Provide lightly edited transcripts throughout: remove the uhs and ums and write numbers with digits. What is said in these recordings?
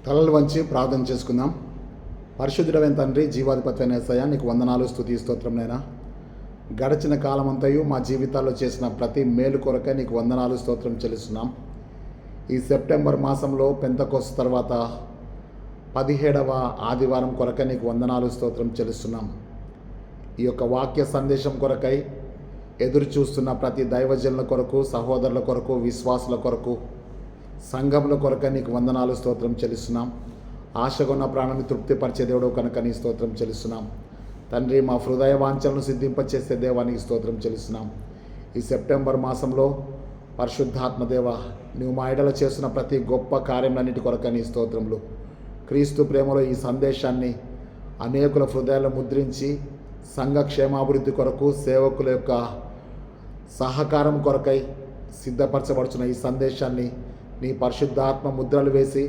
తలలు వంచి ప్రార్థన చేసుకుందాం. పరిశుద్ధుడైన తండ్రి, జీవాధిపతి అయిన యేసయ్య, నీకు వందనాలు, స్తుతి, స్తోత్రంనైనా. గడిచిన కాలమంతయు మా జీవితాల్లో చేసిన ప్రతి మేలు కొరకే నీకు వందనాలు, స్తోత్రం చెల్లిస్తున్నాం. ఈ సెప్టెంబర్ మాసంలో పెంతెకోస్తు తర్వాత 17వ ఆదివారం కొరకై నీకు వందనాలు, స్తోత్రం చెల్లిస్తున్నాం. ఈ యొక్క వాక్య సందేశం కొరకై ఎదురు చూస్తున్న ప్రతి దైవజనుల కొరకు, సహోదరుల కొరకు, విశ్వాసుల కొరకు, సంఘముల కొరకై నీకు వందనాలు, స్తోత్రం చెల్లిస్తున్నాం. ఆశగా ఉన్న ప్రాణాన్ని తృప్తిపరిచే దేవుడు కనుక నీ స్తోత్రం చెల్లిస్తున్నాం. తండ్రి, మా హృదయ వాంఛలను సిద్ధింపచేసే దేవానికి స్తోత్రం చెల్లిస్తున్నాం. ఈ సెప్టెంబర్ మాసంలో పరిశుద్ధాత్మదేవ, నువ్వు మా ఎడల చేస్తున్న ప్రతి గొప్ప కార్యములన్నిటి కొరకై నీ స్తోత్రములు. క్రీస్తు ప్రేమలో ఈ సందేశాన్ని అనేకుల హృదయాల్లో ముద్రించి సంఘ క్షేమాభివృద్ధి కొరకు, సేవకుల యొక్క సహకారం కొరకై సిద్ధపరచబడుచున్న ఈ సందేశాన్ని నీ పరిశుద్ధాత్మ ముద్రలు వేసి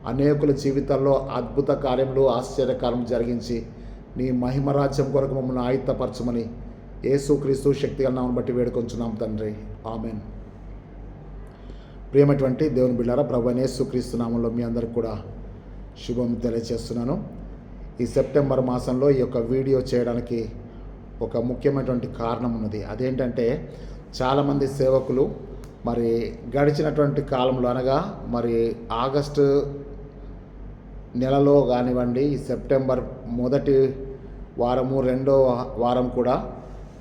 అనేకుల జీవితాల్లో అద్భుత కార్యములు, ఆశ్చర్యకారం జరిగించి నీ మహిమరాజ్యం కొరకు మమ్మల్ని ఆయుత్తపరచమని యేసుక్రీస్తు శక్తిగల నామమును బట్టి వేడుకొంచున్నాం తండ్రి, ఆమెన్. ప్రియమైనటువంటి దేవుని బిడ్డలారా, ప్రభువైన యేసుక్రీస్తు నామములో మీ అందరికి కూడా శుభం తెలియజేస్తున్నాను. ఈ సెప్టెంబర్ మాసంలో ఈ యొక్క వీడియో చేయడానికి ఒక ముఖ్యమైనటువంటి కారణం ఉన్నది. అదేంటంటే, చాలామంది సేవకులు మరి గడిచినటువంటి కాలంలో, అనగా మరి ఆగస్టు నెలలో కానివ్వండి, ఈ సెప్టెంబర్ మొదటి వారము, రెండో వారం కూడా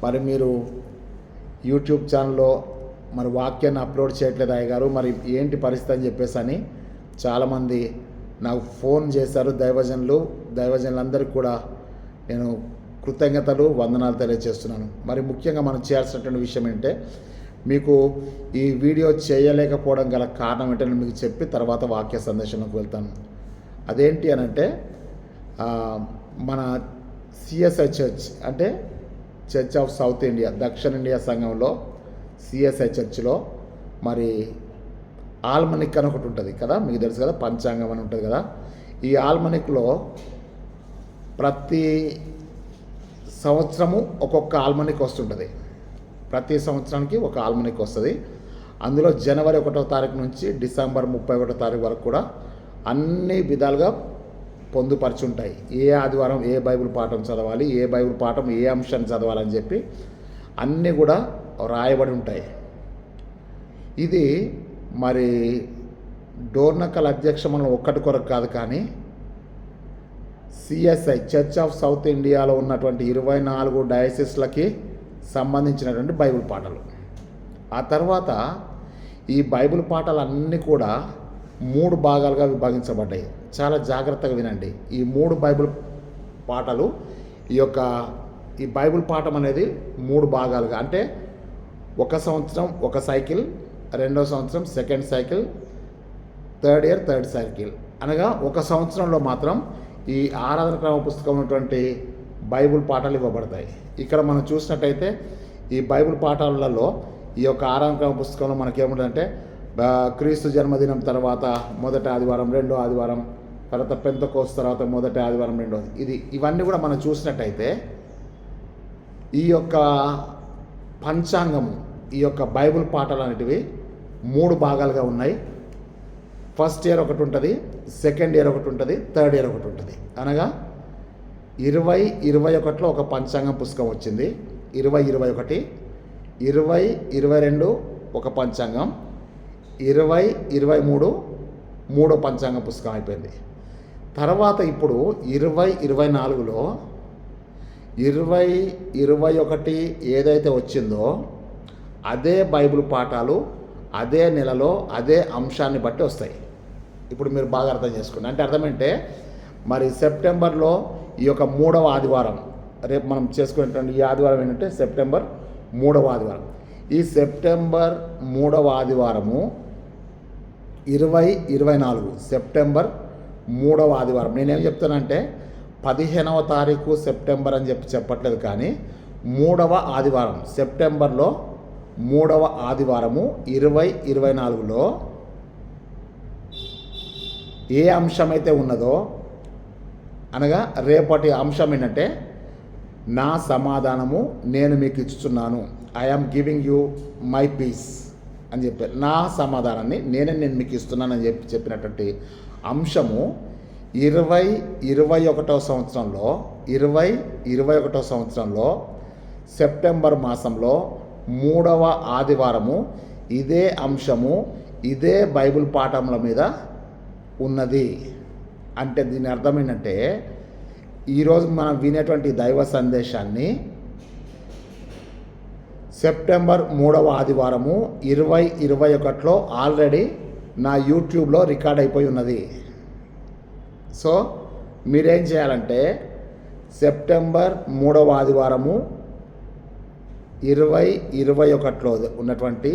మరి మీరు యూట్యూబ్ ఛానల్లో మరి వాక్యాన్ని అప్లోడ్ చేయట్లేదు అయ్యగారు, మరి ఏంటి పరిస్థితి అని చెప్పేసి అని చాలామంది నాకు ఫోన్ చేశారు. దైవజనులందరికీ కూడా నేను కృతజ్ఞతలు, వందనాలు తెలియజేస్తున్నాను. మరి ముఖ్యంగా మనం చేయాల్సినటువంటి విషయం ఏంటంటే, మీకు ఈ వీడియో చేయలేకపోవడం గల కారణం ఏంటో మీకు చెప్పి తర్వాత వాక్య సందేశంలోకి వెళ్తాను. అదేంటి అనంటే, మన సిఎస్ఐ చర్చ్ అంటే చర్చ్ ఆఫ్ సౌత్ ఇండియా, దక్షిణ ఇండియా సంఘంలో సిఎస్ఐ చర్చ్లో మరి ఆల్మనిక్ అని ఒకటి ఉంటుంది కదా, మీకు తెలుసు కదా, పంచాంగం అని ఉంటుంది కదా. ఈ ఆల్మనిక్లో ప్రతి సంవత్సరము ఒక్కొక్క ఆల్మనిక్ వస్తుంటుంది. ప్రతి సంవత్సరానికి ఒక ఆల్మనిక్ వస్తుంది. అందులో జనవరి 1వ తారీఖు నుంచి డిసెంబర్ 31వ తారీఖు వరకు కూడా అన్ని విధాలుగా పొందుపరిచి ఉంటాయి. ఏ ఆదివారం ఏ బైబిల్ పాఠం చదవాలి, ఏ బైబిల్ పాఠం ఏ అంశాన్ని చదవాలని చెప్పి అన్నీ కూడా రాయబడి ఉంటాయి. ఇది మరి డోర్నకల్ అధ్యక్షమంలో ఒక్కటి కొరకు కాదు, కానీ సిఎస్ఐ చర్చ్ ఆఫ్ సౌత్ ఇండియాలో ఉన్నటువంటి 24 డయాసిస్లకి సంబంధించినటువంటి బైబిల్ పాఠాలు. ఆ తర్వాత ఈ బైబిల్ పాఠాలన్నీ కూడా 3 భాగాలుగా విభజించబడ్డాయి. చాలా జాగ్రత్తగా వినండి. ఈ 3 బైబిల్ పాఠాలు, ఈ బైబిల్ పాఠం అనేది 3 భాగాలుగా, అంటే ఒక సంవత్సరం ఒక సైకిల్, రెండో సంవత్సరం second cycle, third year third cycle. అనగా ఒక సంవత్సరంలో మాత్రం ఈ ఆరాధన క్రమ పుస్తకం ఉన్నటువంటి బైబిల్ పాఠాలు ఇవ్వబడతాయి. ఇక్కడ మనం చూసినట్టయితే ఈ బైబిల్ పాఠాలలో ఈ యొక్క ఆరాధన క్రమ పుస్తకంలో మనకేముంటుందంటే, క్రీస్తు జన్మదినం తర్వాత మొదటి ఆదివారం, రెండో ఆదివారం, తర్వాత పెంతెకోస్తు తర్వాత మొదటి ఆదివారం, రెండో, ఇవన్నీ కూడా మనం చూసినట్టయితే ఈ యొక్క పంచాంగము, ఈ యొక్క బైబిల్ పాఠాలు అనేటివి 3 భాగాలుగా ఉన్నాయి. ఫస్ట్ ఇయర్ ఒకటి ఉంటుంది, సెకండ్ ఇయర్ ఒకటి ఉంటుంది, థర్డ్ ఇయర్ ఒకటి ఉంటుంది. అనగా 2021లో ఒక పంచాంగం పుస్తకం వచ్చింది, 2021, 2022 ఒక పంచాంగం, 2023 మూడో పంచాంగం పుస్తకం అయిపోయింది. తర్వాత ఇప్పుడు 2024లో 2021 ఏదైతే వచ్చిందో అదే బైబిల్ పాఠాలు అదే నెలలో అదే అంశాన్ని బట్టి వస్తాయి. ఇప్పుడు మీరు బాగా అర్థం చేసుకోండి. అంటే అర్థమంటే, మరి సెప్టెంబర్లో ఈ యొక్క 3వ ఆదివారం, రేపు మనం చేసుకునేటువంటి ఈ ఆదివారం ఏంటంటే సెప్టెంబర్ 3వ ఆదివారం. ఈ సెప్టెంబర్ 3వ ఆదివారము 2024 సెప్టెంబర్ 3వ ఆదివారం. నేనేం చెప్తానంటే 15వ తారీఖు సెప్టెంబర్ అని చెప్పట్లేదు, కానీ 3వ ఆదివారం, సెప్టెంబర్లో 3వ ఆదివారము 2024లో ఏ అంశమైతే ఉన్నదో, అనగా రేపటి అంశం ఏంటంటే, నా సమాధానము నేను మీకు ఇచ్చుచున్నాను, I am giving you my peace. అని చెప్పారు. నా సమాధానాన్ని నేను మీకు ఇస్తున్నానని చెప్పినటువంటి అంశము 2021 సంవత్సరంలో సెప్టెంబర్ మాసంలో 3వ ఆదివారము ఇదే అంశము ఇదే బైబిల్ పాఠముల మీద ఉన్నది. అంటే దీని అర్థం ఏంటంటే ఈరోజు మనం వినేటువంటి దైవ సందేశాన్ని సెప్టెంబర్ 3వ ఆదివారము 2021లో ఆల్రెడీ నా యూట్యూబ్లో రికార్డ్ అయిపోయి ఉన్నది. సో మీరేం చేయాలంటే సెప్టెంబర్ 3వ ఆదివారము 2021లో ఉన్నటువంటి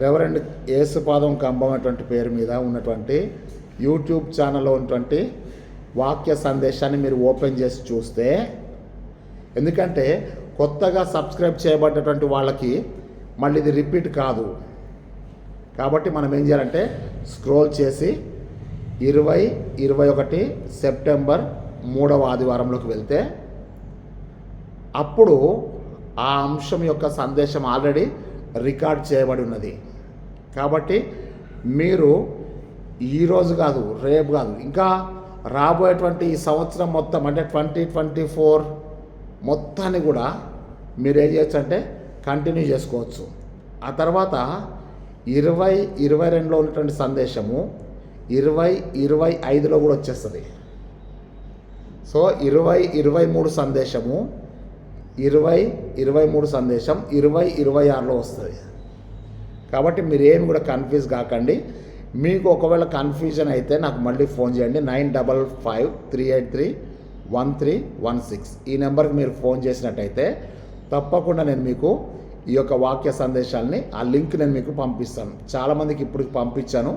రెవరెండ్ యేసుపాదం కంబం అటువంటి పేరు మీద ఉన్నటువంటి యూట్యూబ్ ఛానల్లో ఉన్నటువంటి వాక్య సందేశాన్ని మీరు ఓపెన్ చేసి చూస్తే, ఎందుకంటే కొత్తగా సబ్స్క్రైబ్ చేయబడ్డటువంటి వాళ్ళకి మళ్ళీ ఇది రిపీట్ కాదు. కాబట్టి మనం ఏం చేయాలంటే స్క్రోల్ చేసి 2021 సెప్టెంబర్ 3వ ఆదివారంలోకి వెళ్తే అప్పుడు ఆ అంశం యొక్క సందేశం ఆల్రెడీ రికార్డ్ చేయబడి ఉన్నది. కాబట్టి మీరు ఈరోజు కాదు, రేపు కాదు, ఇంకా రాబోయేటువంటి ఈ సంవత్సరం మొత్తం అంటే 2024 మొత్తాన్ని కూడా మీరు ఏం చేయొచ్చు అంటే కంటిన్యూ చేసుకోవచ్చు. ఆ తర్వాత 2022లో ఉన్నటువంటి సందేశము 2025లో కూడా వచ్చేస్తుంది. సో 2023 సందేశము 2023 సందేశం 2026లో వస్తుంది. కాబట్టి మీరు ఏమి కూడా కన్ఫ్యూజ్ కాకండి. మీకు ఒకవేళ కన్ఫ్యూజన్ అయితే నాకు మళ్ళీ ఫోన్ చేయండి. 9553831316 ఈ నెంబర్కి మీరు ఫోన్ చేసినట్టయితే తప్పకుండా నేను మీకు ఈ యొక్క వాక్య సందేశాలని ఆ లింక్ నేను మీకు పంపిస్తాను. చాలామందికి ఇప్పుడు పంపించాను,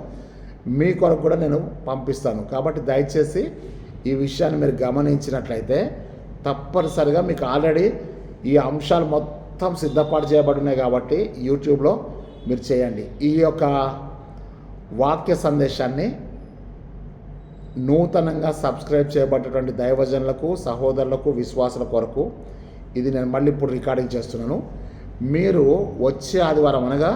మీ కొరకు కూడా నేను పంపిస్తాను. కాబట్టి దయచేసి ఈ విషయాన్ని మీరు గమనించినట్లయితే తప్పనిసరిగా మీకు ఆల్రెడీ ఈ అంశాలు మొత్తం సిద్ధపాటు చేయబడి ఉన్నాయి. కాబట్టి యూట్యూబ్లో మీరు చేయండి. ఈ యొక్క వాక్య సందేశాన్ని నూతనంగా సబ్స్క్రైబ్ చేయబడ్డటువంటి దైవజనులకు, సహోదరులకు, విశ్వాసుల కొరకు ఇది నేను మళ్ళీ ఇప్పుడు రికార్డింగ్ చేస్తున్నాను. మీరు వచ్చే ఆదివారం అనగా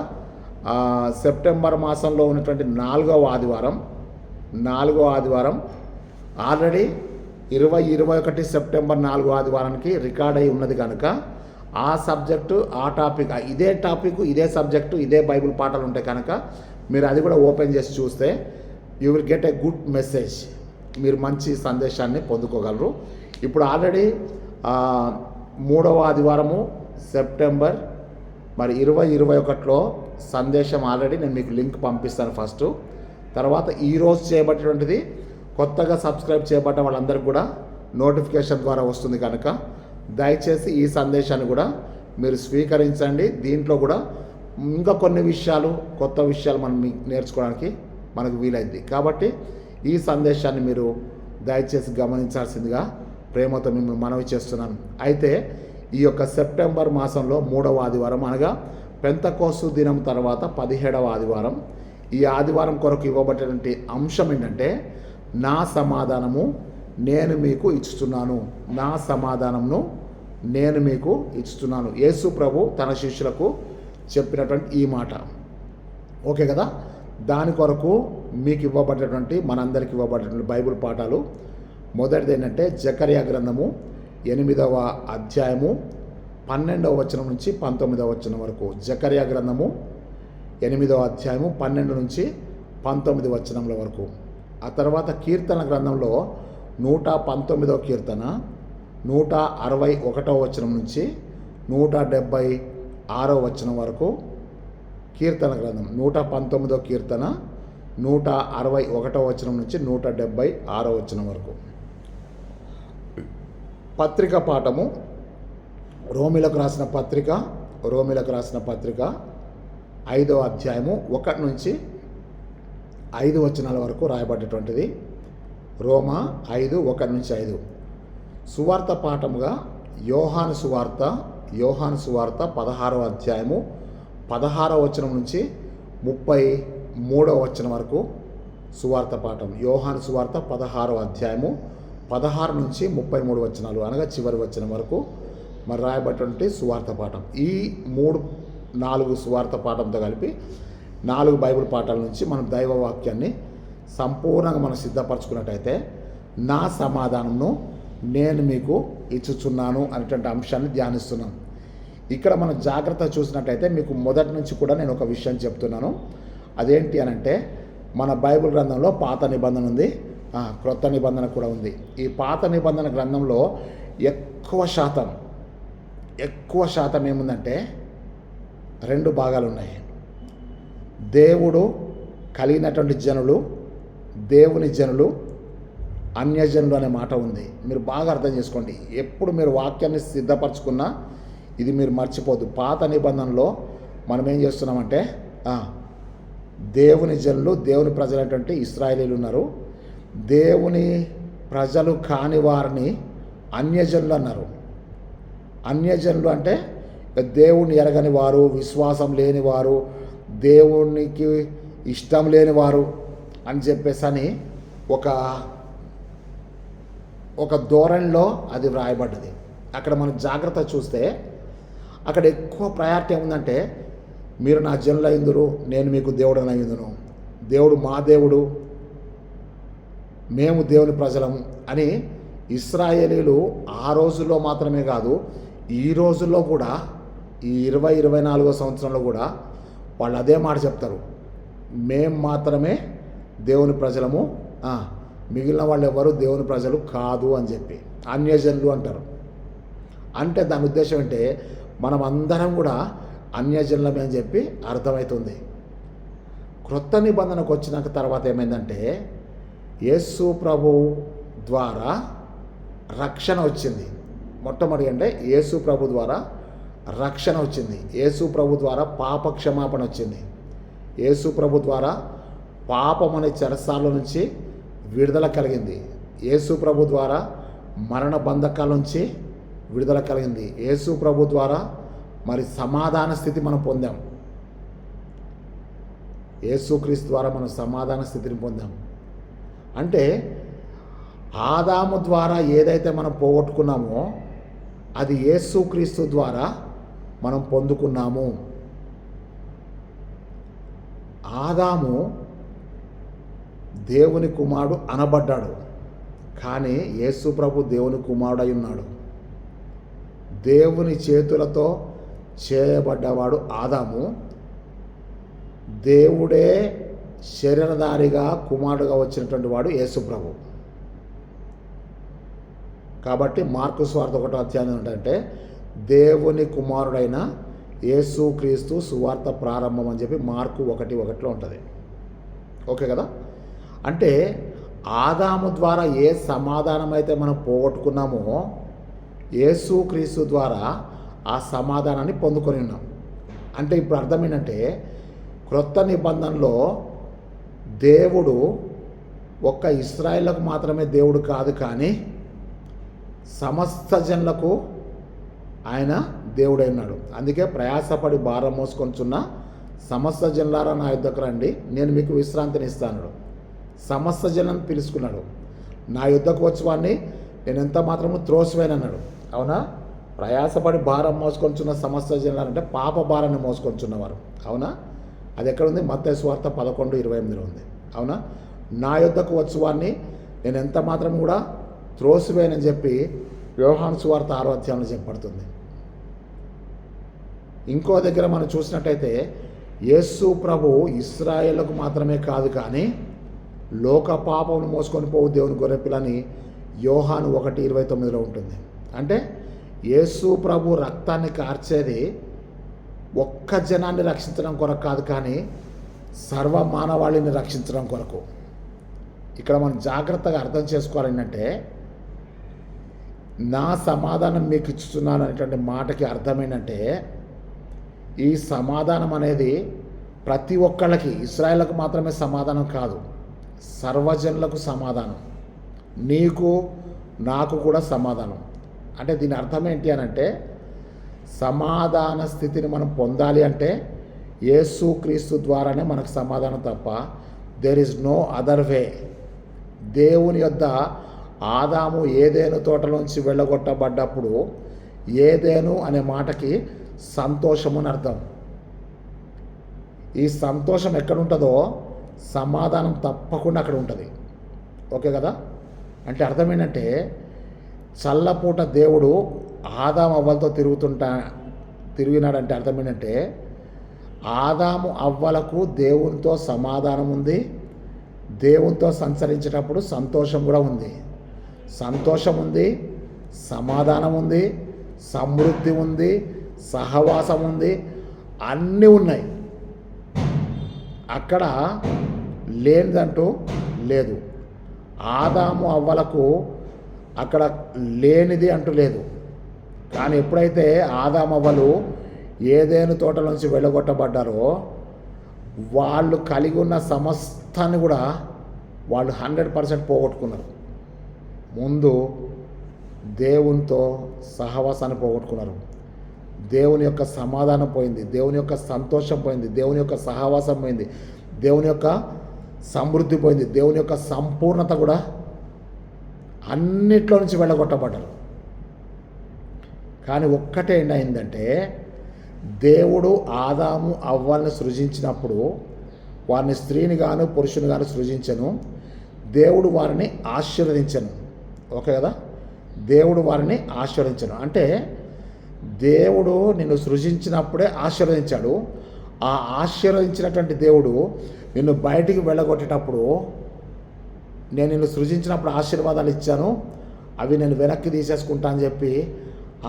సెప్టెంబర్ మాసంలో ఉన్నటువంటి 4వ ఆదివారం ఆల్రెడీ 2021 సెప్టెంబర్ 4వ ఆదివారానికి రికార్డ్ అయి ఉన్నది కనుక ఆ సబ్జెక్టు, ఆ టాపిక్, ఇదే సబ్జెక్టు, ఇదే బైబిల్ పాఠాలు ఉంటాయి కనుక మీరు అది కూడా ఓపెన్ చేసి చూస్తే you will get a good message. మీరు మంచి సందేశాన్ని పొందుకోగలరు. ఇప్పుడు ఆల్రెడీ 3వ ఆదివారము సెప్టెంబర్ 2021లో సందేశం ఆల్రెడీ నేను మీకు లింక్ పంపిస్తాను ఫస్ట్. తర్వాత ఈరోజు చేయబడినటువంటిది కొత్తగా సబ్స్క్రైబ్ చేయబడ్డ వాళ్ళందరికీ కూడా నోటిఫికేషన్ ద్వారా వస్తుంది కనుక దయచేసి ఈ సందేశాన్ని కూడా మీరు స్వీకరించండి. దీంట్లో కూడా ఇంకా కొన్ని విషయాలు, కొత్త విషయాలు మనం నేర్చుకోవడానికి మనకు వీలైంది. కాబట్టి ఈ సందేశాన్ని మీరు దయచేసి గమనించాల్సిందిగా ప్రేమతో మిమ్మల్ని మనవి చేస్తున్నాను. అయితే ఈ యొక్క సెప్టెంబర్ మాసంలో 3వ ఆదివారం అనగా పెంతెకోస్తు దినం తర్వాత 17వ ఆదివారం, ఈ ఆదివారం కొరకు ఇవ్వబడినటువంటి అంశం ఏంటంటే నా సమాధానము నేను మీకు ఇస్తున్నాను. నా సమాధానమును నేను మీకు ఇస్తున్నాను. యేసు ప్రభు తన శిష్యులకు చెప్పినటువంటి ఈ మాట ఓకే కదా. దాని కొరకు మీకు ఇవ్వబడినటువంటి, మనందరికి ఇవ్వబడినటువంటి బైబిల్ పాఠాలు మొదటిది ఏంటంటే జకర్యా గ్రంథము 8వ అధ్యాయము 12వ వచనం నుంచి 19వ వచనం వరకు. జకర్యా గ్రంథము 8వ అధ్యాయము 12 నుంచి 19 వచనముల వరకు. ఆ తర్వాత కీర్తన గ్రంథంలో 119వ కీర్తన 161వ వచనం నుంచి 176వ వచనం వరకు. కీర్తన గ్రంథం 119వ కీర్తన 161వ వచనం నుంచి 176వ వచనం వరకు. పత్రిక పాఠము రోమిలకు రాసిన పత్రిక 5వ అధ్యాయము 1 నుంచి 5 వచనాల వరకు రాయబడ్డటువంటిది. రోమా 5:1 నుంచి 5. సువార్త పాఠముగా యోహాను సువార్త 16వ అధ్యాయము 16వ వచనం నుంచి 33వ వచనం వరకు సువార్త పాఠం. యోహాను సువార్త 16వ అధ్యాయము 16 నుంచి 33 వచనాలు అనగా చివరి వచనం వరకు మరి రాయబడినటువంటి సువార్త పాఠం. ఈ 3 4 సువార్త పాఠంతో కలిపి 4 బైబిల్ పాఠాల నుంచి మనం దైవ వాక్యాన్ని సంపూర్ణంగా మనం సిద్ధపరచుకున్నట్టయితే నా సమాధానంను నేను మీకు ఇచ్చుచున్నాను అనేటువంటి అంశాన్ని ధ్యానిస్తున్నాం. ఇక్కడ మనం జాగ్రత్త చూసినట్టయితే మీకు మొదటి నుంచి కూడా నేను ఒక విషయం చెప్తున్నాను. అదేంటి అనంటే మన బైబిల్ గ్రంథంలో పాత నిబంధన ఉంది, క్రొత్త నిబంధన కూడా ఉంది. ఈ పాత నిబంధన గ్రంథంలో ఎక్కువ శాతం ఏముందంటే 2 భాగాలు ఉన్నాయి. దేవుడు కలిగినటువంటి జనులు, దేవుని జనులు, అన్యజనులు అనే మాట ఉంది. మీరు బాగా అర్థం చేసుకోండి. ఎప్పుడు మీరు వాక్యాన్ని సిద్ధపరచుకున్నా ఇది మీరు మర్చిపోద్దు. పాత నిబంధనలో మనం ఏం చేస్తున్నామంటే దేవుని జనులు, దేవుని ప్రజలైనటువంటి ఇశ్రాయేలీలు ఉన్నారు. దేవుని ప్రజలు కాని వారిని అన్యజనులు అన్నారు. అన్యజనులు అంటే దేవుణ్ణి ఎరగని వారు, విశ్వాసం లేని వారు, దేవునికి ఇష్టం లేని వారు అని చెప్పేసి ఒక ధోరణిలో అది వ్రాయబడ్డది. అక్కడ మనం జాగ్రత్త చూస్తే అక్కడ ఎక్కువ ప్రయారిటీ ఏముందంటే మీరు నా జనులైందురు, నేను మీకు దేవుడనైందును, దేవుడు మా దేవుడు, మేము దేవుని ప్రజలము అని ఇశ్రాయేలీలు ఆ రోజుల్లో మాత్రమే కాదు, ఈ రోజుల్లో కూడా, ఈ 2024వ సంవత్సరంలో కూడా వాళ్ళు అదే మాట చెప్తారు. మేము మాత్రమే దేవుని ప్రజలము, మిగిలిన వాళ్ళు ఎవరు దేవుని ప్రజలు కాదు అని చెప్పి అన్యజనులు అంటారు. అంటే దాని ఉద్దేశం అంటే మనం అందరం కూడా అన్యజనులమే అని చెప్పి అర్థమవుతుంది. క్రొత్త నిబంధనకు వచ్చినాక తర్వాత ఏమైందంటే యేసు ప్రభు ద్వారా రక్షణ వచ్చింది. మొట్టమొదటి అంటే యేసు ప్రభు ద్వారా రక్షణ వచ్చింది. యేసు ప్రభు ద్వారా పాప క్షమాపణ వచ్చింది. యేసు ప్రభు ద్వారా పాపం అనే చెరసాల నుంచి విడుదల కలిగింది. యేసు ప్రభు ద్వారా మరణ బంధకాల నుంచి విడుదల కలిగింది. యేసు ప్రభు ద్వారా మరి సమాధాన స్థితి మనం పొందాం. యేసుక్రీస్తు ద్వారా మనం సమాధాన స్థితిని పొందాం. అంటే ఆదాము ద్వారా ఏదైతే మనం పోగొట్టుకున్నామో అది యేసుక్రీస్తు ద్వారా మనం పొందుకున్నాము. ఆదాము దేవుని కుమారుడు అనబడ్డాడు, కానీ యేసు ప్రభు దేవుని కుమారుడై ఉన్నాడు. దేవుని చేతులతో చేయబడ్డవాడు ఆదాము, దేవుడే శరీరధారిగా కుమారుడుగా వచ్చినటువంటి వాడు యేసు ప్రభు. కాబట్టి మార్కు సువార్త 1వ అధ్యాయం ఏంటంటే దేవుని కుమారుడైన యేసుక్రీస్తు సువార్త ప్రారంభం అని చెప్పి మార్కు 1:1 ఉంటుంది. ఓకే కదా? అంటే ఆదాము ద్వారా ఏ సమాధానం అయితే మనం పోగొట్టుకున్నామో యేసుక్రీస్తు ద్వారా ఆ సమాధానాన్ని పొందుకొని ఉన్నాం. అంటే ఇప్పుడు అర్థం ఏంటంటే క్రొత్త నిబంధనలో దేవుడు ఒక్క ఇశ్రాయేలుకు మాత్రమే దేవుడు కాదు, కానీ సమస్త జనులకు ఆయన దేవుడై ఉన్నాడు. అందుకే ప్రయాసపడి భారం మోసుకొంచున్న సమస్త జనులారా నా యుద్ధకు రండి, నేను మీకు విశ్రాంతిని ఇస్తాను. సమస్త జనం పిలుచుకున్నాడు. నా యుద్ధకు వచ్చి వాడిని నేను ఎంత మాత్రము త్రోసివేనన్నాడు. అవునా? ప్రయాసపడి భారం మోసుకొంచున్న సమస్త జనులారంటే పాప భారాన్ని మోసుకొంచున్నవారు. అవునా? అది ఎక్కడుంది? మత్తయి సువార్త 11:28 ఉంది. అవునా? నా యుద్ధకు వచ్చి వాడిని నేను ఎంత మాత్రం కూడా త్రోసివేనని చెప్పి యోహాను సువార్త 6వ అధ్యాయంలో చెప్పబడుతుంది. ఇంకో దగ్గర మనం చూసినట్టయితే యేసు ప్రభు ఇశ్రాయేలుకు మాత్రమే కాదు, కానీ లోక పాపమును మోసుకొని పోవు దేవుని గొర్రెపిల్లని యోహాను 1:29 ఉంటుంది. అంటే యేసు ప్రభు రక్తాన్ని కార్చేది ఒక్క జనాన్ని రక్షించడం కొరకు కాదు, కానీ సర్వ మానవాళిని రక్షించడం కొరకు. ఇక్కడ మనం జాగ్రత్తగా అర్థం చేసుకోవాలి ఏంటంటే నా సమాధానం మీకు ఇస్తున్నాను అనేటువంటి మాటకి అర్థం ఏంటంటే ఈ సమాధానం అనేది ప్రతి ఒక్కళ్ళకి, ఇశ్రాయేలుకు మాత్రమే సమాధానం కాదు, సర్వజనులకు సమాధానం, నీకు నాకు కూడా సమాధానం. అంటే దీని అర్థం ఏంటి అనంటే సమాధాన స్థితిని మనం పొందాలి అంటే యేసుక్రీస్తు ద్వారానే మనకు సమాధానం తప్ప there is no other way. దేవుని యొద్ద ఆదాము ఏదేను తోటలోంచి వెళ్ళగొట్టబడ్డప్పుడు ఏదేను అనే మాటకి సంతోషము అని అర్థం. ఈ సంతోషం ఎక్కడ ఉంటుందో సమాధానం తప్పకుండా అక్కడ ఉంటుంది. ఓకే కదా? అంటే అర్థం ఏంటంటే చల్లపూట దేవుడు ఆదాము అవ్వలతో తిరిగినాడంటే అర్థం ఏంటంటే ఆదాము అవ్వలకు దేవునితో సమాధానం ఉంది, దేవునితో సంచరించేటప్పుడు సంతోషం కూడా ఉంది. సంతోషం ఉంది, సమాధానం ఉంది, సమృద్ధి ఉంది, సహవాసం ఉంది, అన్నీ ఉన్నాయి. అక్కడ లేనిదంటూ లేదు. ఆదాము అవ్వలకు అక్కడ లేనిది అంటూ లేదు. కానీ ఎప్పుడైతే ఆదాము అవ్వలు ఏదేను తోటల నుంచి వెళ్ళగొట్టబడ్డారో వాళ్ళు కలిగి ఉన్న సమస్తాన్ని కూడా వాళ్ళు 100% పోగొట్టుకున్నారు. ముందు దేవునితో సహవాసాన్ని పోగొట్టుకున్నారు. దేవుని యొక్క సమాధానం పోయింది, దేవుని యొక్క సంతోషం పోయింది, దేవుని యొక్క సహవాసం పోయింది, దేవుని యొక్క సమృద్ధి పోయింది, దేవుని యొక్క సంపూర్ణత కూడా అన్నిట్లో నుంచి వెళ్ళగొట్టబడ్డారు. కానీ ఒక్కటే ఏంటంటే దేవుడు ఆదాము అవ్వల్ని సృజించినప్పుడు వారిని స్త్రీని గాను పురుషుని గాను సృజించను. దేవుడు వారిని ఆశీర్వదించను. ఓకే కదా? దేవుడు వారిని ఆశీర్వదించను అంటే దేవుడు నిన్ను సృజించినప్పుడే ఆశీర్వదించాడు. ఆ ఆశీర్వదించినటువంటి దేవుడు నిన్ను బయటికి వెళ్ళగొట్టేటప్పుడు నేను నిన్ను సృజించినప్పుడు ఆశీర్వాదాలు ఇచ్చాను, అవి నేను వెనక్కి తీసేసుకుంటా అని చెప్పి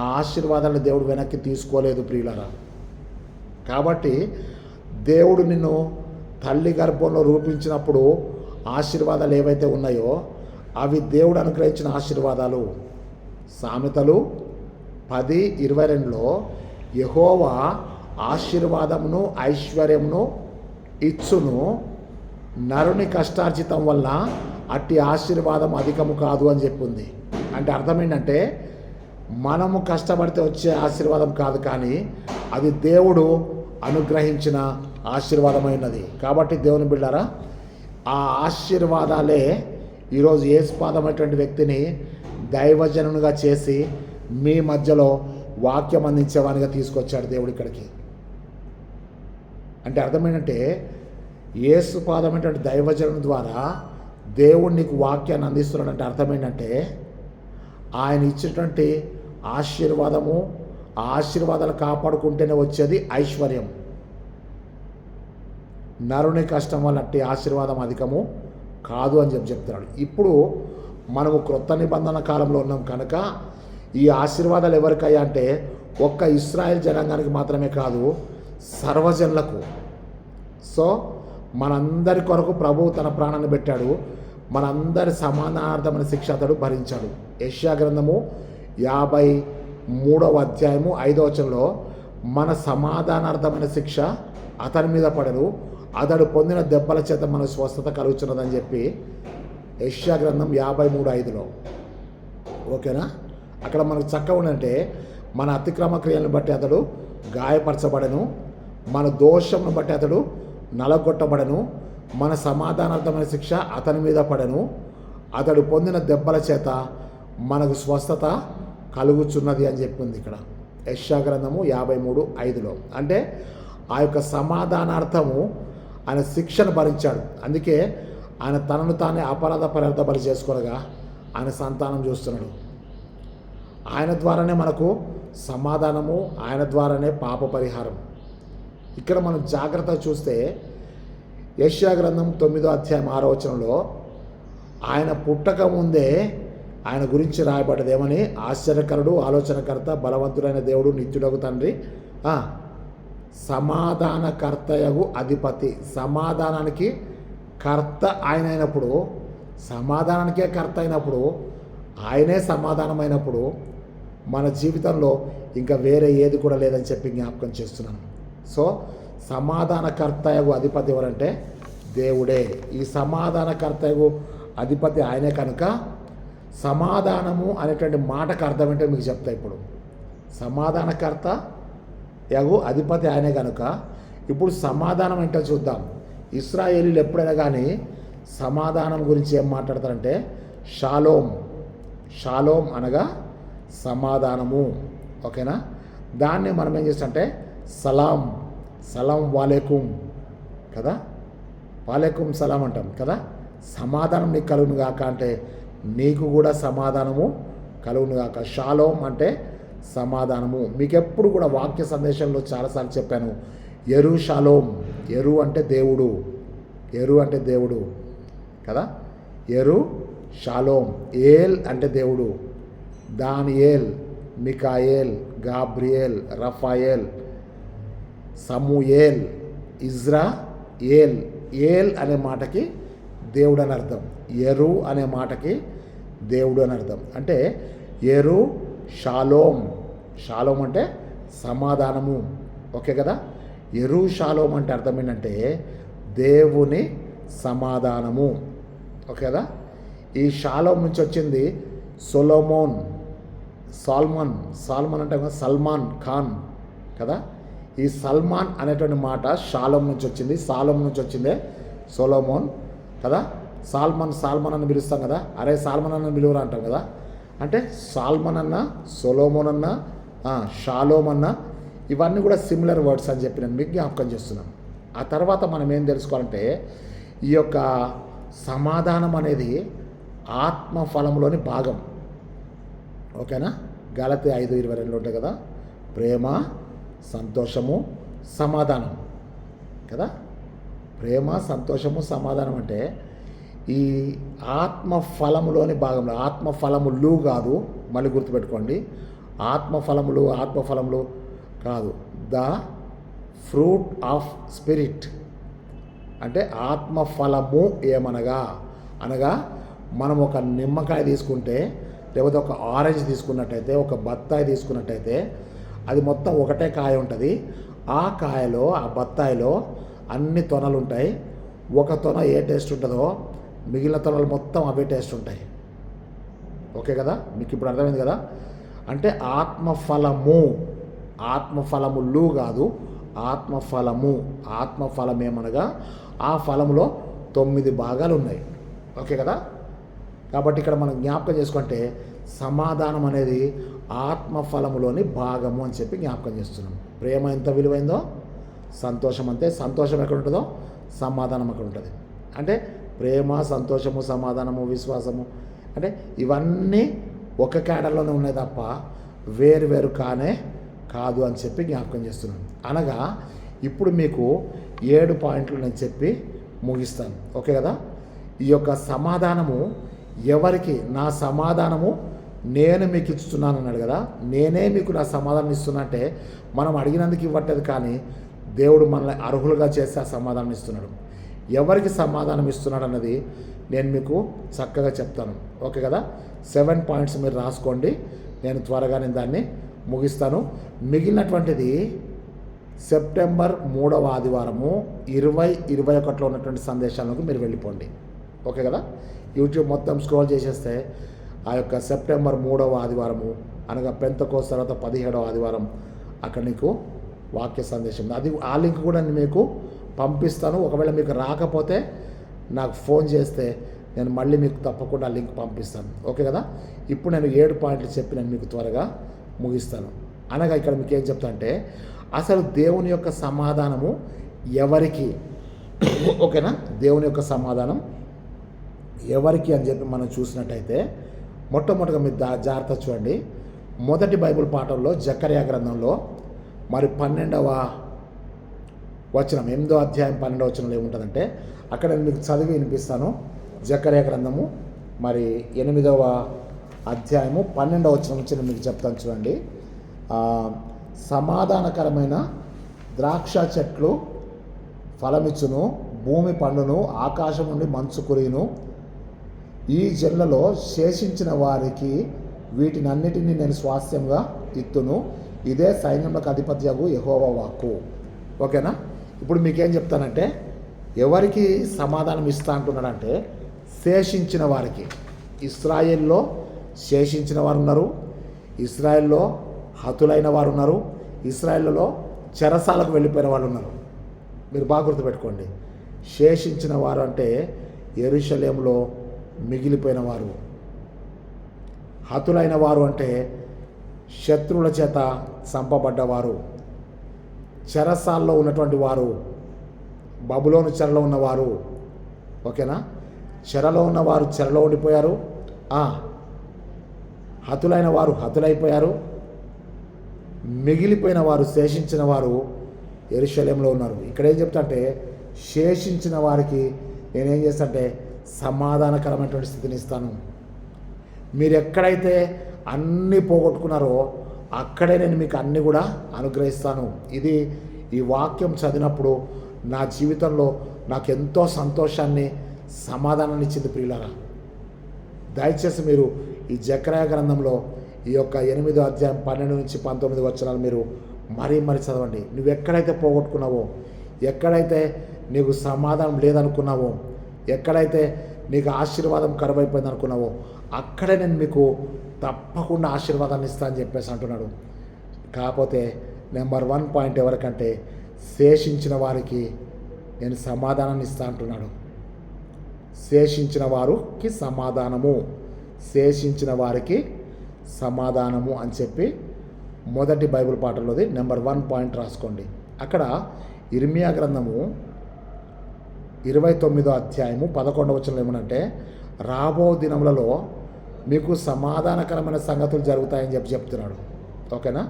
ఆ ఆశీర్వాదాలను దేవుడు వెనక్కి తీసుకోలేదు ప్రియులారా. కాబట్టి దేవుడు నిన్ను తల్లి గర్భంలో రూపించినప్పుడు ఆశీర్వాదాలు ఏవైతే ఉన్నాయో అవి దేవుడు అనుగ్రహించిన ఆశీర్వాదాలు. సామెతలు 10:22లో యెహోవా ఆశీర్వాదమును ఐశ్వర్యమును ఇచ్చును, నరుని కష్టార్జితం వల్ల అట్టి ఆశీర్వాదం అధికము కాదు అని చెప్పింది. అంటే అర్థం ఏంటంటే మనము కష్టపడితే వచ్చే ఆశీర్వాదం కాదు, కానీ అది దేవుడు అనుగ్రహించిన ఆశీర్వాదమైనది. కాబట్టి దేవుని బిడ్డారా, ఆ ఆశీర్వాదాలే ఈరోజు యేసుపాదమైనటువంటి వ్యక్తిని దైవజనునిగా చేసి మీ మధ్యలో వాక్యం అందించేవానిగా తీసుకొచ్చాడు దేవుడు ఇక్కడికి. అంటే అర్థమేంటంటే యేసుపాదమైనటువంటి దైవజనుని ద్వారా దేవుడు నీకు వాక్యాన్ని అందిస్తున్నాడంటే అర్థం ఏంటంటే ఆయన ఇచ్చినటువంటి ఆశీర్వాదము, ఆ ఆశీర్వాదాలు కాపాడుకుంటేనే వచ్చేది ఐశ్వర్యం. నరుని కష్టం వల్ల అట్టి ఆశీర్వాదం అధికము కాదు అని చెప్తున్నాడు. ఇప్పుడు మనము క్రొత్త నిబంధన కాలంలో ఉన్నాం కనుక ఈ ఆశీర్వాదాలు ఎవరికయ్యా అంటే ఒక్క ఇశ్రాయేల్ జనాంగానికి మాత్రమే కాదు, సర్వజనులకు. సో మనందరి కొరకు ప్రభువు తన ప్రాణాన్ని పెట్టాడు. మనందరి సమానార్థమైన శిక్ష అతడు భరించాడు. యెషయా గ్రంథము 53వ అధ్యాయము 5వ వచనంలో మన సమాధానార్థమైన శిక్ష అతని మీద పడను, అతడు పొందిన దెబ్బల చేత మనకు స్వస్థత కలుగుతున్నదని చెప్పి యెషయా గ్రంథం 53:5లో. ఓకేనా? అక్కడ మనకు చక్కగా ఉందంటే మన అతిక్రమ క్రియలను బట్టి అతడు గాయపరచబడను, మన దోషంను బట్టి అతడు నలగొట్టబడను, మన సమాధానార్థమైన శిక్ష అతని మీద పడను, అతడు పొందిన దెబ్బల చేత మనకు స్వస్థత కలుగుచున్నది అని చెప్పింది ఇక్కడ యెషయా గ్రంథము 53:5లో. అంటే ఆ యొక్క సమాధానార్థము ఆయన శిక్షను భరించాడు. అందుకే ఆయన తనను తానే అపరాధ పరిహార బలి చేసుకోనగా ఆయన సంతానం చూస్తున్నాడు. ఆయన ద్వారానే మనకు సమాధానము, ఆయన ద్వారానే పాప పరిహారం. ఇక్కడ మనం జాగ్రత్తగా చూస్తే యెషయా గ్రంథం 9వ అధ్యాయం 6వ వచనంలో ఆయన పుట్టక ముందే ఆయన గురించి రాయబడ్డది ఏమని? ఆశ్చర్యకరుడు, ఆలోచనకర్త, బలవంతుడైన దేవుడు, నిత్యుడగు తండ్రి, సమాధానకర్తయగు అధిపతి. సమాధానానికి కర్త ఆయన అయినప్పుడు, సమాధానానికే కర్త అయినప్పుడు, ఆయనే సమాధానమైనప్పుడు మన జీవితంలో ఇంకా వేరే ఏది కూడా లేదని చెప్పి జ్ఞాపకం చేస్తున్నాను. సో సమాధానకర్తయగు అధిపతి ఎవరంటే దేవుడే. ఈ సమాధానకర్తయగు అధిపతి ఆయనే కనుక సమాధానము అనేటువంటి మాటకు అర్థం ఏంటో మీకు చెప్తా. ఇప్పుడు సమాధానకర్త యగు అధిపతి ఆయనే కనుక ఇప్పుడు సమాధానం ఏంటో చూద్దాం. ఇశ్రాయేలీలు ఎప్పుడైనా కానీ సమాధానం గురించి ఏం మాట్లాడతారంటే షాలోమ్. షాలోమ్ అనగా సమాధానము. ఓకేనా? దాన్ని మనం ఏం చేస్తామంటే సలాం, సలాం వాలేకుం కదా, వాలేకుం సలాం అంటాం కదా. సమాధానం నీకు కలుగును గాక అంటే నీకు కూడా సమాధానము కలుగును గాక. షాలోమ్ అంటే సమాధానము. మీకు ఎప్పుడు కూడా వాక్య సందేశంలో చాలాసార్లు చెప్పాను, ఎరు షాలోమ్. ఎరు అంటే దేవుడు, ఎరు అంటే దేవుడు కదా. ఎరు షాలోమ్. ఏల్ అంటే దేవుడు. దానియేల్, మికాయేల్, గాబ్రియేల్, రఫాయేల్, సమూయేల్, ఇజ్రాయేల్. ఏల్ అనే మాటకి దేవుడు అని అర్థం, ఎరు అనే మాటకి దేవుడు అని అర్థం. అంటే ఎరు షాలోమ్. షాలోమ్ అంటే సమాధానము. ఓకే కదా. ఎరు షాలోమ్ అంటే అర్థం ఏంటంటే దేవుని సమాధానము. ఓకే కదా. ఈ షాలోమ్ నుంచి వచ్చింది సొలొమోన్, సాల్మన్ అంటే సల్మాన్ ఖాన్ కదా. ఈ సల్మాన్ అనేటువంటి మాట షాలోమ్ నుంచి వచ్చింది. సాలోమ్ నుంచి వచ్చిందే సొలొమోన్ కదా. సాల్మన్ అని పిలుస్తాం కదా, అరే సాల్మన్ అన్న పిలువరా అంటాం కదా. అంటే సాల్మన్ అన్న, సొలొమోన్ అన్న, షాలోమ్ అన్న, ఇవన్నీ కూడా సిమిలర్ వర్డ్స్ అని చెప్పి నేను మీకు జ్ఞాపకం చేస్తున్నాను. ఆ తర్వాత మనం ఏం తెలుసుకోవాలంటే ఈ యొక్క సమాధానం అనేది ఆత్మఫలంలోని భాగం. ఓకేనా. గలతీ 5:22 ఉంటాయి కదా, ప్రేమ, సంతోషము, సమాధానం కదా. ప్రేమ, సంతోషము, సమాధానం అంటే ఈ ఆత్మఫలములోని భాగంలో. ఆత్మఫలములు కాదు, మళ్ళీ గుర్తుపెట్టుకోండి. ఆత్మఫలములు కాదు, ద ఫ్రూట్ ఆఫ్ స్పిరిట్ అంటే ఆత్మఫలము అనగా మనం ఒక నిమ్మకాయ తీసుకుంటే, లేకపోతే ఒక ఆరెంజ్ తీసుకున్నట్టయితే, ఒక బత్తాయి తీసుకున్నట్టయితే అది మొత్తం ఒకటే కాయ ఉంటుంది. ఆ కాయలో, ఆ బత్తాయిలో అన్ని తొనలు ఉంటాయి. ఒక తొన ఏ టేస్ట్ ఉంటుందో మిగిలిన తొనలు మొత్తం అవే టేస్ట్ ఉంటాయి. ఓకే కదా, మీకు ఇప్పుడు అర్థమైంది కదా. అంటే ఆత్మఫలములు కాదు, ఆత్మఫలం ఏమనగా ఆ ఫలంలో 9 భాగాలు ఉన్నాయి. ఓకే కదా. కాబట్టి ఇక్కడ మనం జ్ఞాపకం చేసుకుంటే సమాధానం అనేది ఆత్మఫలములోని భాగము అని చెప్పి జ్ఞాపకం చేస్తున్నాం. ప్రేమ ఎంత విలువైందో సంతోషం అంతే. సంతోషం ఎక్కడ ఉంటుందో సమాధానం అక్కడ ఉంటుంది. అంటే ప్రేమ, సంతోషము, సమాధానము, విశ్వాసము అంటే ఇవన్నీ ఒక కేడర్లోనే ఉన్నాయి తప్ప వేరు కాదు అని చెప్పి జ్ఞాపకం చేస్తున్నాను. అనగా ఇప్పుడు మీకు 7 పాయింట్లు నేను చెప్పి ముగిస్తాను. ఓకే కదా. ఈ యొక్క సమాధానము ఎవరికి? నా సమాధానము నేను మీకు ఇస్తున్నాను అన్నాడు కదా. నేనే మీకు నా సమాధానం ఇస్తున్నా అంటే మనం అడిగినందుకు ఇవ్వట్లేదు, కానీ దేవుడు మనల్ని అర్హులుగా చేసి ఆ సమాధానం ఇస్తున్నాడు. ఎవరికి సమాధానం ఇస్తున్నాడు అన్నది నేను మీకు చక్కగా చెప్తాను. ఓకే కదా. 7 పాయింట్స్ మీరు రాసుకోండి. నేను త్వరగానే దాన్ని ముగిస్తాను. మిగిలినటువంటిది సెప్టెంబర్ 3వ ఆదివారము 2021లో ఉన్నటువంటి సందేశాలకు మీరు వెళ్ళిపోండి. ఓకే కదా. యూట్యూబ్ మొత్తం స్క్రోల్ చేసేస్తే ఆ యొక్క సెప్టెంబర్ 3వ ఆదివారము అనగా పెంతెకోస్తు తర్వాత 17వ ఆదివారం అక్కడ నీకు వాక్య సందేశం అది. ఆ లింక్ కూడా నేను మీకు పంపిస్తాను. ఒకవేళ మీకు రాకపోతే నాకు ఫోన్ చేస్తే నేను మళ్ళీ మీకు తప్పకుండా లింక్ పంపిస్తాను. ఓకే కదా. ఇప్పుడు నేను 7 పాయింట్లు చెప్పి నేను మీకు త్వరగా ముగిస్తాను. అనగా ఇక్కడ మీకు ఏం చెప్తా అంటే అసలు దేవుని యొక్క సమాధానము ఎవరికి? ఓకేనా. దేవుని యొక్క సమాధానం ఎవరికి అని చెప్పి మనం చూసినట్టయితే మొట్టమొదటిగా మీరు జాగ్రత్త చూడండి. మొదటి బైబిల్ పాఠంలో జకర్యా గ్రంథంలో మరి 12వ వచనం, 8వ అధ్యాయం 12వ వచనంలో ఏముంటుందంటే అక్కడ నేను మీకు చదివి వినిపిస్తాను. జకర్యా గ్రంథము మరి 8వ అధ్యాయము 12వ వచనం నుంచి నేను మీకు చెప్తాను చూడండి. సమాధానకరమైన ద్రాక్ష చెట్లు ఫలమిచ్చును, భూమి పండును, ఆకాశం నుండి మంచు కురియును. ఈ జన్లలో శేషించిన వారికి వీటినన్నిటినీ నేను స్వాస్థ్యంగా ఇత్తును. ఇదే సైన్యములకు అధిపత్యగు యెహోవా వాక్కు. ఓకేనా. ఇప్పుడు మీకేం చెప్తానంటే ఎవరికి సమాధానం ఇస్తా అంటున్నాడంటే శేషించిన వారికి. ఇశ్రాయేల్లో శేషించిన వారు ఉన్నారు, ఇశ్రాయేల్లో హతులైన వారు ఉన్నారు, ఇశ్రాయేల్లో చెరసాలకు వెళ్ళిపోయిన వాళ్ళు ఉన్నారు. మీరు బాగా గుర్తుపెట్టుకోండి. శేషించిన వారు అంటే యెరూషలేములో మిగిలిపోయిన వారు. హతులైన వారు అంటే శత్రువుల చేత చంపబడ్డవారు, చెరసాల్లో ఉన్నటువంటి వారు, బబులోను చెరలో ఉన్నవారు, ఓకేనా, చెరలో ఉన్నవారు చెరలో ఉండిపోయారు, హతులైన వారు హతులైపోయారు, మిగిలిపోయిన వారు శేషించిన వారు యెరూషలేములో ఉన్నారు. ఇక్కడ ఏం చెప్తా అంటే శేషించిన వారికి నేనేం చేస్తా అంటే సమాధానకరమైనటువంటి స్థితిని ఇస్తాను. మీరు ఎక్కడైతే అన్నీ పోగొట్టుకున్నారో అక్కడే నేను మీకు అన్నీ కూడా అనుగ్రహిస్తాను. ఇది ఈ వాక్యం చదివినప్పుడు నా జీవితంలో నాకు ఎంతో సంతోషాన్ని, సమాధానాన్ని ఇచ్చింది ప్రియులారా. దయచేసి మీరు ఈ జకర్యా గ్రంథంలో ఈ యొక్క 8వ అధ్యాయం 12 నుంచి 19 వచనాలు మీరు మరీ చదవండి. నువ్వు ఎక్కడైతే పోగొట్టుకున్నావో, ఎక్కడైతే నీకు సమాధానం లేదనుకున్నావో, ఎక్కడైతే నీకు ఆశీర్వాదం కరువైపోయింది అనుకున్నావో అక్కడే నేను మీకు తప్పకుండా ఆశీర్వాదాన్ని ఇస్తా అని చెప్పేసి అంటున్నాడు. కాకపోతే నెంబర్ 1 పాయింట్ ఎవరికంటే శేషించిన వారికి నేను సమాధానాన్ని ఇస్తా అంటున్నాడు. శేషించిన వారికి సమాధానము, శేషించిన వారికి సమాధానము అని చెప్పి మొదటి బైబిల్ పాఠంలోది నెంబర్ 1 పాయింట్ రాసుకోండి. అక్కడ ఇర్మియా గ్రంథము 29వ అధ్యాయము 11వ వచనంలో ఏమనంటే రాబో దినములలో మీకు సమాధానకరమైన సంగతులు జరుగుతాయని చెప్తున్నాడు. ఓకేనా,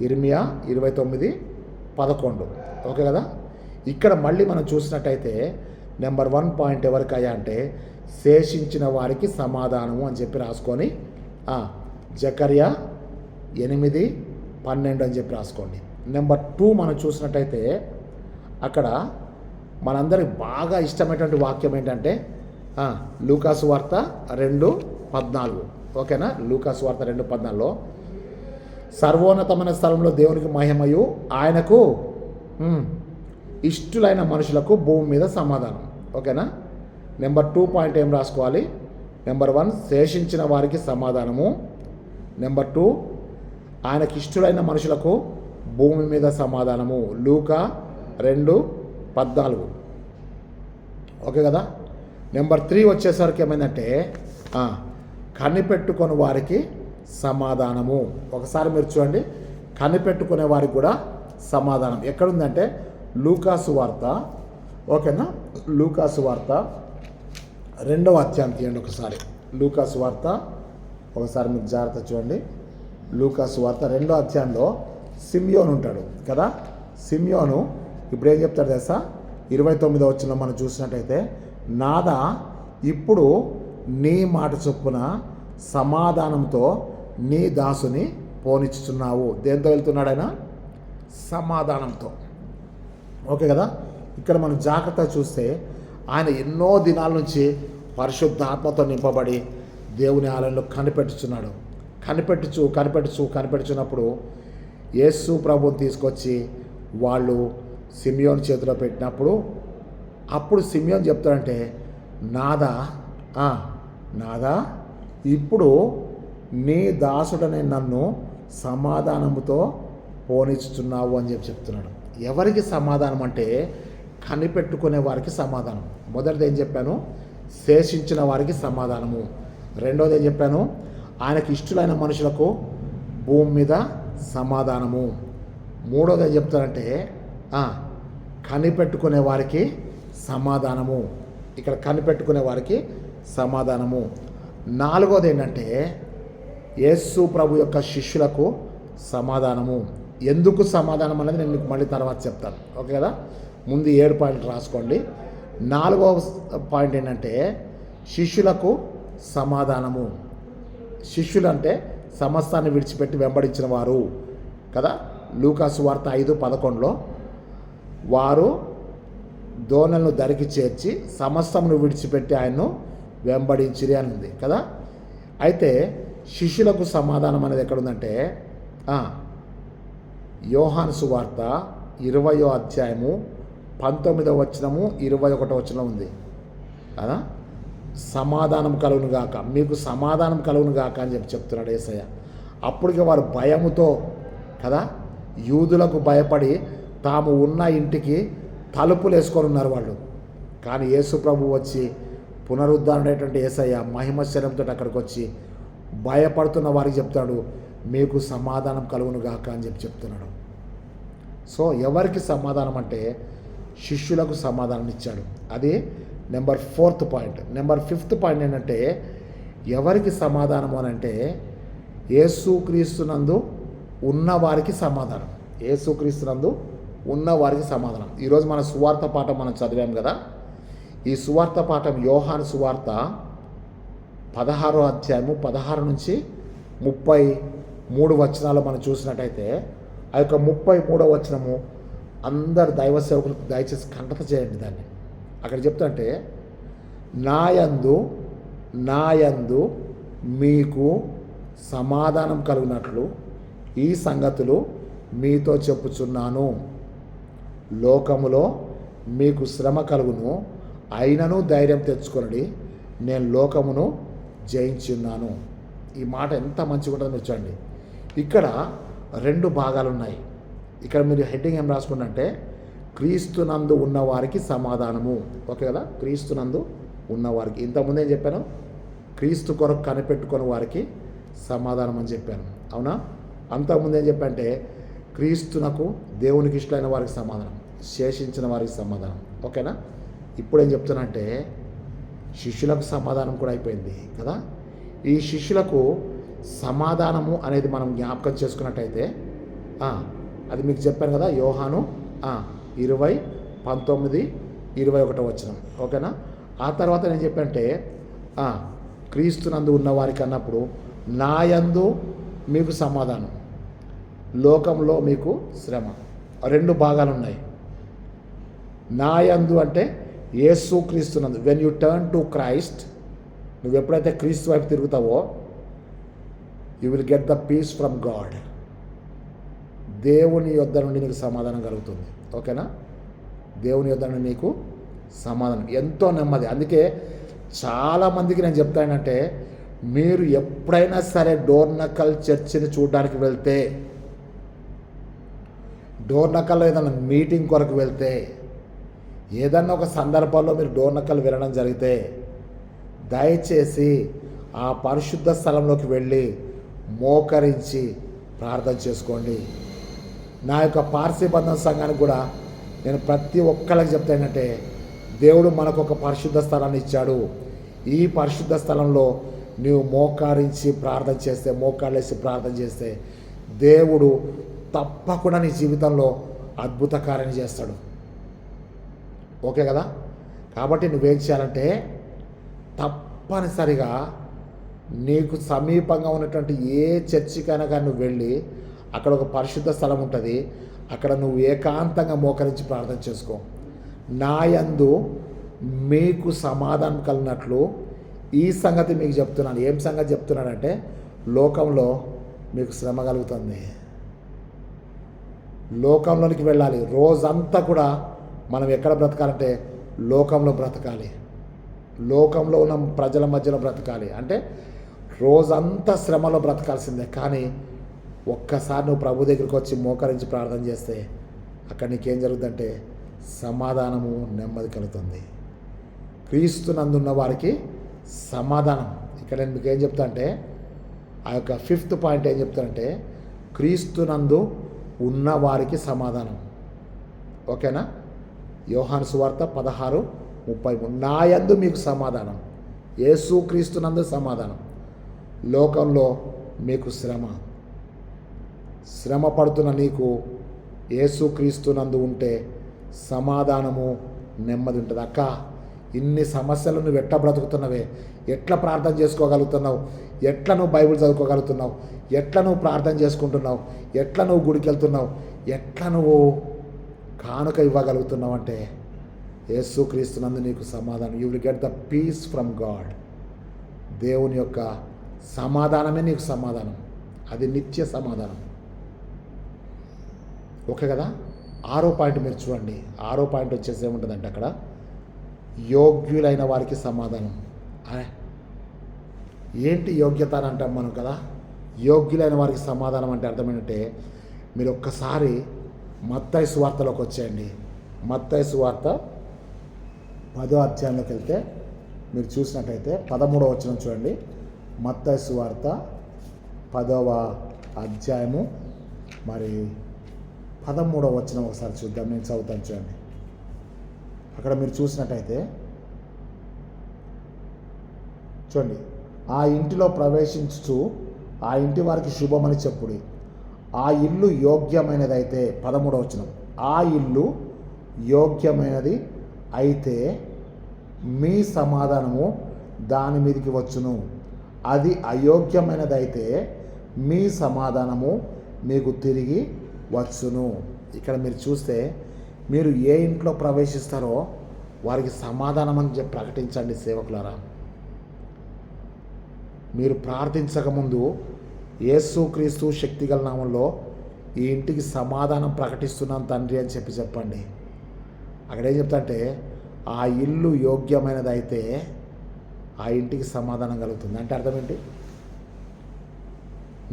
ఇర్మియా 29:11, ఓకే కదా. ఇక్కడ మళ్ళీ మనం చూసినట్టయితే నెంబర్ 1 పాయింట్ ఎవరికయ్యా అంటే శేషించిన వారికి సమాధానము అని చెప్పి రాసుకొని జకర్యా 8:12 అని చెప్పి రాసుకోండి. నెంబర్ 2 మనం చూసినట్టయితే అక్కడ మనందరికి బాగా ఇష్టమైనటువంటి వాక్యం ఏంటంటే లూకాసు వార్త 2:14, ఓకేనా. లూకాసు వార్త 2:14లో సర్వోన్నతమైన స్థలంలో దేవునికి మహిమయు ఆయనకు ఇష్టులైన మనుషులకు భూమి మీద సమాధానం, ఓకేనా. నెంబర్ 2 పాయింట్ ఏం రాసుకోవాలి? నెంబర్ 1 శేషించిన వారికి సమాధానము, నెంబర్ 2 ఆయనకి ఇష్టులైన మనుషులకు భూమి మీద సమాధానము. లూకా 2:14, ఓకే కదా. నెంబర్ 3 వచ్చేసరికి ఏమైందంటే కనిపెట్టుకుని వారికి సమాధానము. ఒకసారి మీరు చూడండి, కనిపెట్టుకునే వారికి కూడా సమాధానం ఎక్కడుందంటే లూకాసు వార్త, ఓకేనా. లూకాసు వార్త 2వ అధ్యాయం తీయండి ఒకసారి. లూకాసు వార్త ఒకసారి మీరు జాగ్రత్త చూడండి. లూకాసు వార్త 2వ అధ్యాయంలో సిమియోను ఉంటాడు కదా. సిమియోను ఇప్పుడు ఏం చెప్తాడు తెలుసా? 29వ వచనంలో మనం చూసినట్టయితే నాదా ఇప్పుడు నీ మాట చొప్పున సమాధానంతో నీ దాసుని పోనిచ్చుచున్నావు. దేంతో వెళ్తున్నాడు ఆయన? సమాధానంతో, ఓకే కదా. ఇక్కడ మనం జాగ్రత్తగా చూస్తే ఆయన ఎన్నో దినాల నుంచి పరిశుద్ధాత్మతో నింపబడి దేవుని ఆలయంలో కనిపెట్టుచున్నాడు. కనిపెట్టుచున్నప్పుడు యేసు ప్రభుని తీసుకొచ్చి వాళ్ళు సిమియోన్ చేతిలో పెట్టినప్పుడు అప్పుడు సిమియోన్ చెప్తాడంటే నాదా ఇప్పుడు నీ దాసుడనే నన్ను సమాధానముతో పోనిచ్చుచున్నావు అని చెప్తున్నాడు. ఎవరికి సమాధానం అంటే కనిపెట్టుకునే వారికి సమాధానం. మొదటిది ఏం చెప్పాను? శేషించిన వారికి సమాధానము. రెండోది ఏం చెప్పాను? ఆయనకి ఇష్టలైన మనుషులకు భూమి మీద సమాధానము. మూడోది ఏం చెప్తారంటే కనిపెట్టుకునే వారికి సమాధానము. ఇక్కడ కనిపెట్టుకునే వారికి సమాధానము. నాలుగోది ఏంటంటే యేసు ప్రభు యొక్క శిష్యులకు సమాధానము. ఎందుకు సమాధానం అనేది నేను మీకు మళ్ళీ తర్వాత చెప్తాను, ఓకే కదా. ముందు 7 పాయింట్లు రాసుకోండి. 4వ పాయింట్ ఏంటంటే శిష్యులకు సమాధానము. శిష్యులు అంటే సమస్తాన్ని విడిచిపెట్టి వెంబడించిన వారు కదా. లూకాసు వార్త 5:11లో వారు దోణలను దరికి చేర్చి సమస్తమును విడిచిపెట్టి ఆయన్ను వెంబడించిరి అని ఉంది కదా. అయితే శిష్యులకు సమాధానం అనేది ఎక్కడుందంటే యోహాను సువార్త 20వ అధ్యాయము 19వ వచనము 21వ వచనం ఉంది కదా. సమాధానం కలుగును గాక, మీకు సమాధానం కలుగును గాక అని చెప్తున్నాడు యేసయ్య. అప్పటికి వారు భయముతో కదా, యూదులకు భయపడి తాము ఉన్న ఇంటికి తలుపులు వేసుకొని ఉన్నారు వాళ్ళు. కానీ యేసు ప్రభు వచ్చి పునరుద్ధరణమైనటువంటి యేసయ్య మహిమశరీరంతో అక్కడికి వచ్చి భయపడుతున్న వారికి చెప్తాడు, మీకు సమాధానం కలుగును గాక అని చెప్తున్నాడు. సో ఎవరికి సమాధానం అంటే శిష్యులకు సమాధానం ఇచ్చాడు. అది number 4th point. Number 5th point ఏంటంటే ఎవరికి సమాధానము అని అంటే యేసుక్రీస్తునందు ఉన్నవారికి సమాధానం. యేసుక్రీస్తునందు ఉన్నవారికి సమాధానం. ఈరోజు మన సువార్త పాఠం మనం చదివాం కదా. ఈ సువార్త పాఠం యోహాను సువార్త 16వ అధ్యాయము 16 నుంచి 33 వచనాలు మనం చూసినట్టయితే ఆ యొక్క 33వ వచనము అందరు దైవ సేవకులు దయచేసి కంటత చేయండి. దాన్ని అక్కడ చెప్తుంటే నాయందు మీకు సమాధానం కలుగునట్లు ఈ సంగతులు మీతో చెప్పుచున్నాను. లోకములో మీకు శ్రమ కలుగును, అయినను ధైర్యం తెచ్చుకొనడి, నేను లోకమును జయించున్నాను. ఈ మాట ఎంత మంచిగా ఉంటుందో మీరు చూడండి. ఇక్కడ 2 భాగాలు ఉన్నాయి. ఇక్కడ మీరు హెడ్డింగ్ ఏం రాసుకుంటే క్రీస్తునందు ఉన్నవారికి సమాధానము. ఓకే కదా, క్రీస్తునందు ఉన్నవారికి. ఇంతకుముందు ఏం చెప్పాను, క్రీస్తు కొరకు కనిపెట్టుకుని వారికి సమాధానం అని చెప్పాను, అవునా. అంతకుముందు ఏం చెప్పంటే క్రీస్తునకు దేవునికి ఇష్టమైన వారికి సమాధానం, శేషించిన వారికి సమాధానం. ఓకేనా. ఇప్పుడు ఏం చెప్తానంటే శిష్యులకు సమాధానం కూడా అయిపోయింది కదా. ఈ శిష్యులకు సమాధానము అనేది మనం జ్ఞాపకం చేసుకున్నట్టయితే అది మీకు చెప్పాను కదా, యోహాను 20:19-21 వచనం. ఓకేనా. ఆ తర్వాత నేను చెప్పంటే క్రీస్తునందు ఉన్నవారికి అన్నప్పుడు నాయందు మీకు సమాధానం, లోకంలో మీకు శ్రమ. 2 భాగాలు ఉన్నాయి. నాయందు అంటే యేసుక్రీస్తునందు. When you turn to Christ, నువ్వు ఎప్పుడైతే క్రీస్తు వైపు తిరుగుతావో you will get the peace from God. దేవుని యొద్ద నుండి నీకు సమాధానం కలుగుతుంది. ఓకేనా. దేవుని యొద్ద నుండి నీకు సమాధానం, ఎంతో నెమ్మది. అందుకే చాలామందికి నేను చెప్తానంటే మీరు ఎప్పుడైనా సరే డోర్నకల్ చర్చిని చూడడానికి వెళ్తే, డోర్నకల్లో ఏదైనా మీటింగ్ కొరకు వెళ్తే, ఏదన్నా ఒక సందర్భంలో మీరు డోర్నకల్ వెళ్ళడం జరిగితే దయచేసి ఆ పరిశుద్ధ స్థలంలోకి వెళ్ళి మోకరించి ప్రార్థన చేసుకోండి. నా యొక్క పార్సీ బంధం సంఘానికి కూడా నేను ప్రతి ఒక్కళ్ళకి చెప్తానంటే దేవుడు మనకు ఒక పరిశుద్ధ స్థలాన్ని ఇచ్చాడు. ఈ పరిశుద్ధ స్థలంలో నీవు మోకారించి ప్రార్థన చేస్తే, మోకాళ్ళేసి ప్రార్థన చేస్తే దేవుడు తప్పకుండా నీ జీవితంలో అద్భుత కార్యం చేస్తాడు. ఓకే కదా. కాబట్టి నువ్వేం చేయాలంటే తప్పనిసరిగా నీకు సమీపంగా ఉన్నటువంటి ఏ చర్చికైనా కానీ నువ్వు వెళ్ళి అక్కడ ఒక పరిశుద్ధ స్థలం ఉంటుంది, అక్కడ నువ్వు ఏకాంతంగా మోకరించి ప్రార్థన చేసుకో. నాయందు మీకు సమాధానం కలిగినట్లు ఈ సంగతి మీకు చెప్తున్నాను. ఏం సంగతి చెప్తున్నానంటే లోకంలో మీకు శ్రమ కలుగుతుంది. లోకంలోనికి వెళ్ళాలి. రోజంతా కూడా మనం ఎక్కడ బ్రతకాలంటే లోకంలో బ్రతకాలి, లోకంలో ఉన్న ప్రజల మధ్యలో బ్రతకాలి. అంటే రోజంతా శ్రమలో బ్రతకాల్సిందే. కానీ ఒక్కసారి నువ్వు ప్రభు దగ్గరికి వచ్చి మోకరించి ప్రార్థన చేస్తే అక్కడ నీకేం జరుగుతుందంటే సమాధానము, నెమ్మది కలుగుతుంది. క్రీస్తునందున్న వారికి సమాధానం. ఇక్కడ నేను మీకు ఏం చెప్తా అంటే ఆ యొక్క 5th పాయింట్ ఏం చెప్తానంటే క్రీస్తునందు ఉన్న వారికి సమాధానం. ఓకేనా. యోహాను సువార్త 16:33. నాయందు మీకు సమాధానం, యేసుక్రీస్తునందు సమాధానం, లోకంలో మీకు శ్రమ పడుతున్న నీకు యేసుక్రీస్తునందు ఉంటే సమాధానము, నెమ్మది ఉంటుంది. అక్క, ఇన్ని సమస్యలు నువ్వు ఎట్లా బ్రతుకుతున్నవే, ఎట్లా ప్రార్థన చేసుకోగలుగుతున్నావు, ఎట్లా నువ్వు బైబిల్ చదువుకోగలుగుతున్నావు, ఎట్లా నువ్వు ప్రార్థన చేసుకుంటున్నావు, ఎట్లా నువ్వు గుడికి వెళ్తున్నావు, ఎట్లా నువ్వు కానుక ఇవ్వగలుగుతున్నావు అంటే యేసుక్రీస్తునందు నీకు సమాధానం. You will get the peace from God. దేవుని యొక్క సమాధానమే నీకు సమాధానం. అది నిత్య సమాధానం. ఓకే కదా. 6వ పాయింట్ మీరు చూడండి. 6వ పాయింట్ వచ్చేసి ఏముంటుందంటే అక్కడ యోగ్యులైన వారికి సమాధానం. ఏంటి యోగ్యత అని అంటాం మనం కదా. యోగ్యులైన వారికి సమాధానం అంటే అర్థం ఏంటంటే మీరు ఒక్కసారి మత్తయి సువార్తలోకి వచ్చేయండి. మత్తయి సువార్త 10వ అధ్యాయంలోకి వెళ్తే మీరు చూసినట్టయితే 13వ వచనం చూడండి. మత్తయి సువార్త 10వ అధ్యాయము మరి 13వ వచనం ఒకసారి చూద్దాం. నేను చదువుతాను చూడండి. అక్కడ మీరు చూసినట్టయితే చూడండి, ఆ ఇంటిలో ప్రవేశించుచు ఆ ఇంటి వారికి శుభమని చెప్పుడి. ఆ ఇల్లు యోగ్యమైనదైతే 13వ వచనం, ఆ ఇల్లు యోగ్యమైనది అయితే మీ సమాధానము దాని మీదకి వచ్చును. అది అయోగ్యమైనదైతే మీ సమాధానము మీకు తిరిగి వచ్చును. ఇక్కడ మీరు చూస్తే మీరు ఏ ఇంట్లో ప్రవేశిస్తారో వారికి సమాధానం అని ప్రకటించండి సేవకులారా. మీరు ప్రార్థించకముందు యేసుక్రీస్తు శక్తిగల నామంలో ఈ ఇంటికి సమాధానం ప్రకటిస్తున్నాం తండ్రి అని చెప్పండి. అక్కడ ఏం చెప్తాంటే ఆ ఇల్లు యోగ్యమైనదైతే ఆ ఇంటికి సమాధానం కలుగుతుంది. అంటే అర్థం ఏంటి?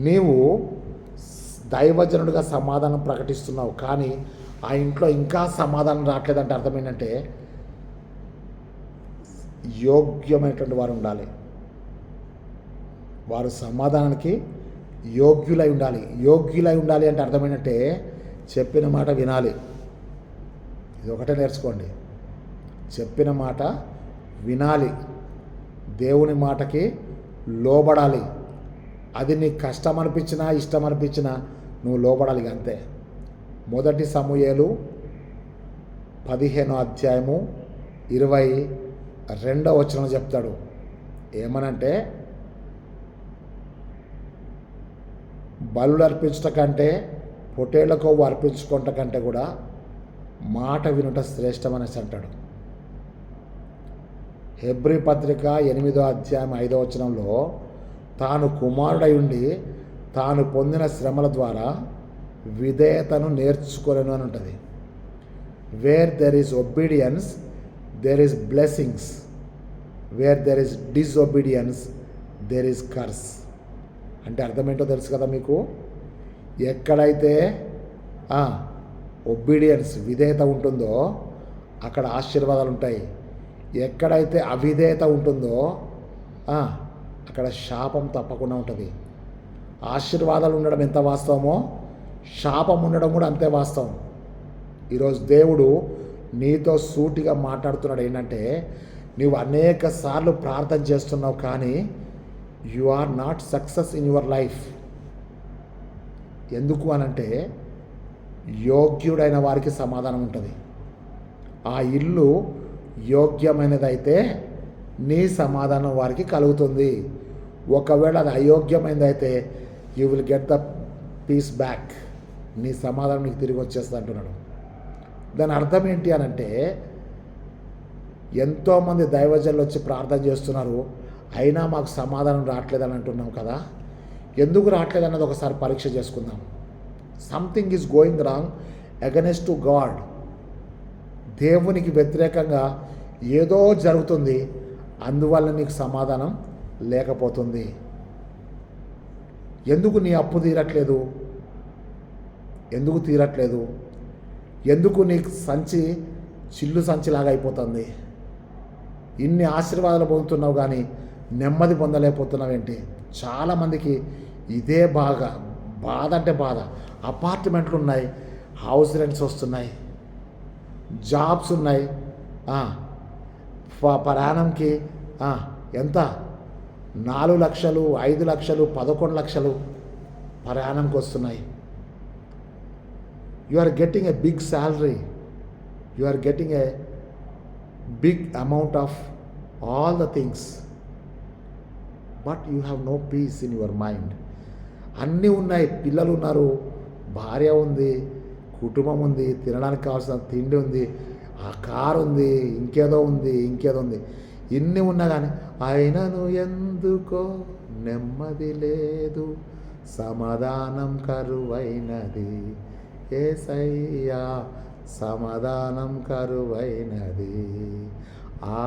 నీవు దైవజనుడిగా సమాధానం ప్రకటిస్తున్నావు, కానీ ఆ ఇంట్లో ఇంకా సమాధానం రావట్లేదంటే అర్థం ఏంటంటే యోగ్యమైనటువంటి వారు ఉండాలి. వారు సమాధానానికి యోగ్యులై ఉండాలి. యోగ్యులై ఉండాలి అంటే అర్థమైనట్టే చెప్పిన మాట వినాలి. ఇది ఒకటే నేర్చుకోండి, చెప్పిన మాట వినాలి, దేవుని మాటకి లోబడాలి. అది నీకు కష్టం అనిపించినా ఇష్టం అనిపించినా నువ్వు లోబడాలి, అంతే. 1 సమూయేలు 15వ అధ్యాయము 22వ వచనం చెప్తాడు. ఏమనంటే బలులు అర్పించట కంటే పొట్టేళ్ల కొవ్వు అర్పించుకోవటం కంటే కూడా మాట వినుట శ్రేష్టమనేసి అంటాడు. హెబ్రీ పత్రిక 8వ అధ్యాయం 5వ వచనంలో తాను కుమారుడై ఉండి తాను పొందిన శ్రమల ద్వారా విధేయతను నేర్చుకోలేను అని ఉంటుంది. Where there is obedience there is blessings, where there is disobedience there is curse. అంటే అర్థం ఏంటో తెలుసు కదా మీకు? ఎక్కడైతే ఒబీడియన్స్ విధేయత ఉంటుందో అక్కడ ఆశీర్వాదాలు ఉంటాయి. ఎక్కడైతే అవిధేయత ఉంటుందో అక్కడ శాపం తప్పకుండా ఉంటుంది. ఆశీర్వాదాలు ఉండడం ఎంత వాస్తవమో శాపం ఉండడం కూడా అంతే వాస్తవం. ఈరోజు దేవుడు నీతో సూటిగా మాట్లాడుతున్నాడు. ఏంటంటే నువ్వు అనేక సార్లు ప్రార్థన చేస్తున్నావు, కానీ you are not success in your life. ఎందుకు అనంటే యోగ్యుడైన వారికి సమాధానం ఉంటుంది. ఆ ఇల్లు యోగ్యమైనదైతే నీ సమాధానం వారికి కలుగుతుంది. ఒకవేళ అది అయోగ్యమైనదైతే you will get the peace back. నీ సమాధానం నీకు తిరిగి వచ్చేస్తుంది అంటున్నాడు. దాని అర్థం ఏంటి అనంటే ఎంతోమంది దైవజనులు వచ్చి ప్రార్థన చేస్తున్నారు, అయినా మాకు సమాధానం రావట్లేదని అంటున్నాం కదా. ఎందుకు రావట్లేదు అన్నది ఒకసారి పరీక్ష చేసుకుందాం. Something is going wrong against to God. దేవునికి వ్యతిరేకంగా ఏదో జరుగుతుంది, అందువల్ల నీకు సమాధానం లేకపోతుంది. ఎందుకు నీ అప్పు తీరట్లేదు? ఎందుకు తీరట్లేదు? ఎందుకు నీకు సంచి చిల్లు సంచిలాగా అయిపోతుంది? ఇన్ని ఆశీర్వాదాలు పొందుతున్నావు కానీ నెమ్మది పొందలేకపోతున్నావేంటి? చాలామందికి ఇదే బాధ అంటే బాధ. అపార్ట్మెంట్లు ఉన్నాయి, హౌస్ రెంట్స్ వస్తున్నాయి, జాబ్స్ ఉన్నాయి, ప్రయాణంకి ఎంత 4 లక్షలు 5 లక్షలు 11 లక్షలు ప్రయాణంకి వస్తున్నాయి. You are getting a big salary, you are getting a big amount of all the things, but you have no peace in your mind. అన్నీ ఉన్నాయి, పిల్లలు ఉన్నారు, భార్య ఉంది, కుటుంబం ఉంది, తినడానికి కావాల్సిన తిండి ఉంది, ఆ కారు ఉంది, ఇంకేదో ఉంది. ఇన్ని ఉన్నా కానీ అయినను ఎందుకో నెమ్మది లేదు, సమాధానం కరువైనది యేసయ్యా, సమాధానం కరువైనది,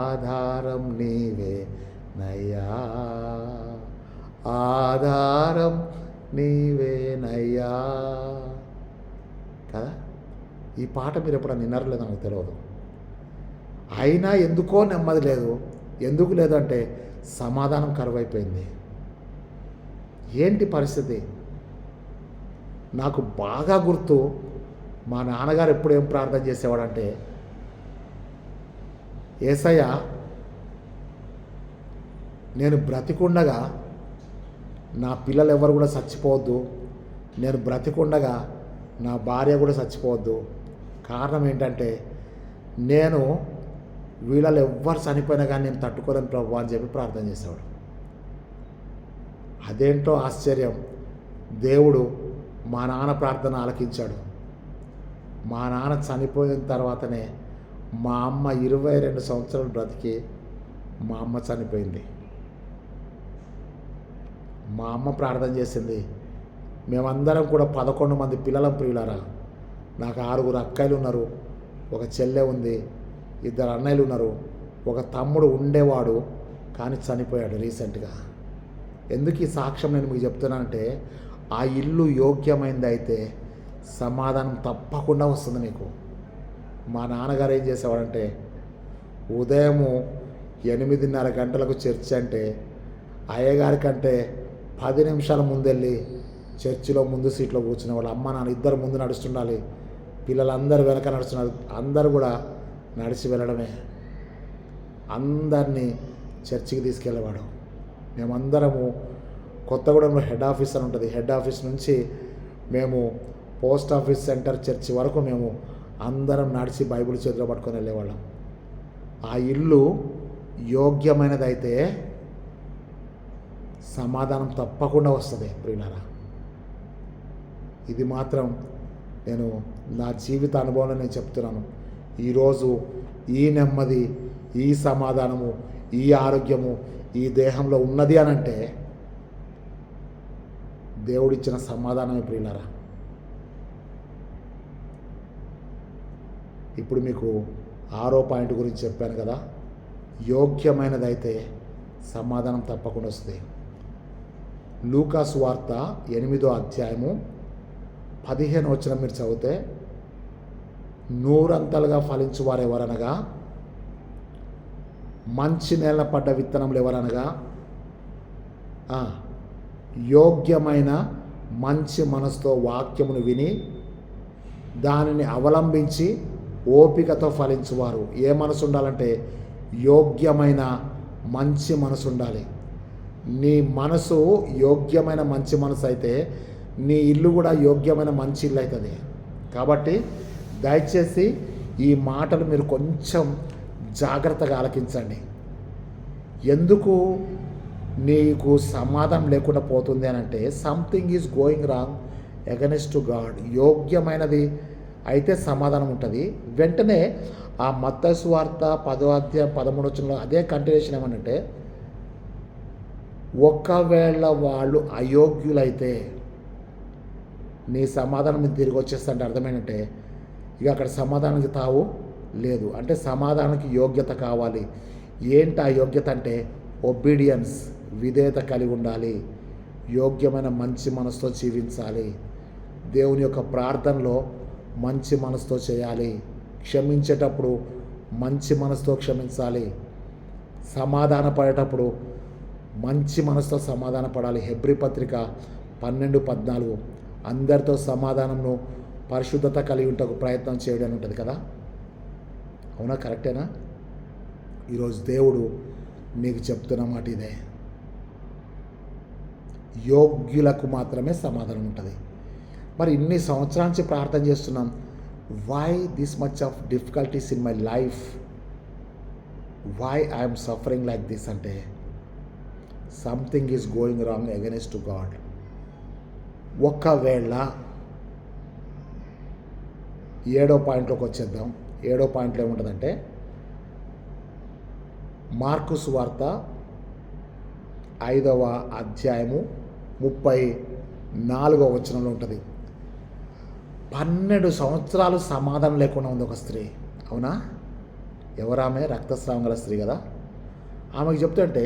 ఆధారం నీవే నయ్యా, ఆధారం నీవేనయ్యా. కదా, ఈ పాట మీరు ఎప్పుడన్నా విన్నారో లేదో నాకు తెలియదు. అయినా ఎందుకో నెమ్మది లేదు. ఎందుకు లేదంటే సమాధానం కరువైపోయింది. ఏంటి పరిస్థితి? నాకు బాగా గుర్తు, మా నాన్నగారు ఎప్పుడు ఏం ప్రార్థన చేసేవాడంటే యేసయ్య, నేను బ్రతికుండగా నా పిల్లలు ఎవరు కూడా చచ్చిపోవద్దు, నేను బ్రతికుండగా నా భార్య కూడా చచ్చిపోవద్దు. కారణం ఏంటంటే నేను వీళ్ళలో ఎవ్వరు చనిపోయినా కానీ నేను తట్టుకోలేను ప్రభు అని చెప్పి ప్రార్థన చేసేవాడు. అదేంటో ఆశ్చర్యం, దేవుడు మా నాన్న ప్రార్థన ఆలకించాడు. మా నాన్న చనిపోయిన తర్వాతనే మా అమ్మ 22 సంవత్సరాలు బ్రతికి మా అమ్మ చనిపోయింది. మా అమ్మ ప్రార్థన చేసింది. మేమందరం కూడా 11 మంది పిల్లలం ప్రియులారా. నాకు 6 అక్కలు ఉన్నారు, ఒక చెల్లె ఉంది, 2 అన్నయ్యలు ఉన్నారు, ఒక తమ్ముడు ఉండేవాడు కానీ చనిపోయాడు రీసెంట్గా. ఎందుకు ఈ సాక్ష్యం నేను మీకు చెప్తున్నానంటే, ఆ ఇల్లు యోగ్యమైంది అయితే సమాధానం తప్పకుండా వస్తుంది నీకు. మా నాన్నగారు ఏం చేసేవాడంటే, ఉదయము 8:30 గంటలకు చర్చ్ అంటే అయ్యగారి కంటే 10 నిమిషాల ముందెళ్ళి చర్చిలో ముందు సీట్లో కూర్చునే వాళ్ళు. అమ్మ నాన్న ఇద్దరు ముందు నడుస్తుండాలి, పిల్లలందరూ వెనక నడుస్తున్నారు. అందరూ కూడా నడిచి వెళ్ళడమే. అందరినీ చర్చికి తీసుకెళ్ళేవాడు. మేమందరము కొత్తగూడెంలో హెడ్ ఆఫీస్ అని ఉంటుంది. హెడ్ ఆఫీస్ నుంచి మేము పోస్ట్ ఆఫీస్ సెంటర్ చర్చి వరకు మేము అందరం నడిచి బైబిల్ చేతిలో పట్టుకొని వెళ్ళేవాళ్ళం. ఆ ఇల్లు యోగ్యమైనదైతే సమాధానం తప్పకుండా వస్తుంది ప్రియులారా. ఇది మాత్రం నేను నా జీవిత అనుభవంలో నేను చెప్తున్నాను. ఈరోజు ఈ నెమ్మది, ఈ సమాధానము, ఈ ఆరోగ్యము ఈ దేహంలో ఉన్నది అని అంటే దేవుడిచ్చిన సమాధానమే ప్రియులారా. ఇప్పుడు మీకు 6వ పాయింట్ గురించి చెప్పాను కదా, యోగ్యమైనదైతే సమాధానం తప్పకుండా వస్తుంది. లూకా సువార్త 8వ అధ్యాయము 15వ వచనం మీరు చదివితే, 100 ఫలించు వారు ఎవరనగా, మంచి నేల పడ్డ విత్తనములు ఎవరనగా, యోగ్యమైన మంచి మనసుతో వాక్యమును విని దానిని అవలంబించి ఓపికతో ఫలించువారు. ఏ మనసు ఉండాలంటే యోగ్యమైన మంచి మనసు ఉండాలి. నీ మనసు యోగ్యమైన మంచి మనసు అయితే నీ ఇల్లు కూడా యోగ్యమైన మంచి ఇల్లు అవుతుంది. కాబట్టి దయచేసి ఈ మాటలు మీరు కొంచెం జాగ్రత్తగా ఆలకించండి. ఎందుకు నీకు సమాధానం లేకుండా పోతుంది అని అంటే, something is going wrong against to God. యోగ్యమైనది అయితే సమాధానం ఉంటుంది. వెంటనే ఆ మత్తయి సువార్త 10వ అధ్యాయం 13వ వచనంలో అదే కంటిన్యూషన్ ఏమనంటే, ఒకవేళ వాళ్ళు అయోగ్యులైతే నీ సమాధానం మీద తిరిగి వచ్చేస్తా అంటే అర్థమేంటంటే, ఇక అక్కడ సమాధానానికి తావు లేదు. అంటే సమాధానానికి యోగ్యత కావాలి. ఏంటి ఆ యోగ్యత అంటే, ఒబీడియన్స్, విధేయత కలిగి ఉండాలి, యోగ్యమైన మంచి మనసుతో జీవించాలి, దేవుని యొక్క ప్రార్థనలో మంచి మనసుతో చేయాలి, క్షమించేటప్పుడు మంచి మనసుతో క్షమించాలి, సమాధాన పడేటప్పుడు మంచి మనసుతో సమాధాన పడాలి. హెబ్రీ పత్రిక 12:14 అందరితో సమాధానంను పరిశుద్ధత కలిగి ఉంటకు ప్రయత్నం చేయడం ఉంటుంది కదా. అవునా? కరెక్టేనా? ఈరోజు దేవుడు నీకు చెప్తున్న మాట ఇదే. యోగ్యులకు మాత్రమే సమాధానం ఉంటుంది. మరి ఇన్ని సంవత్సరాల నుంచి ప్రార్థన చేస్తున్నాం, why this much of difficulties in my life, why I'm suffering like this అంటే, something is going wrong against to God. ఒకవేళ 7వ పాయింట్లోకి వచ్చేద్దాం. 7వ పాయింట్లో ఏముంటుందంటే, మార్కు సువార్త 5వ అధ్యాయము 34వ వచనంలో ఉంటుంది. 12 సంవత్సరాలు సమాధానం లేకుండా ఉంది ఒక స్త్రీ. అవునా? ఎవరామె? రక్తస్రావం గల స్త్రీ కదా. ఆమెకు చెప్తుంటే,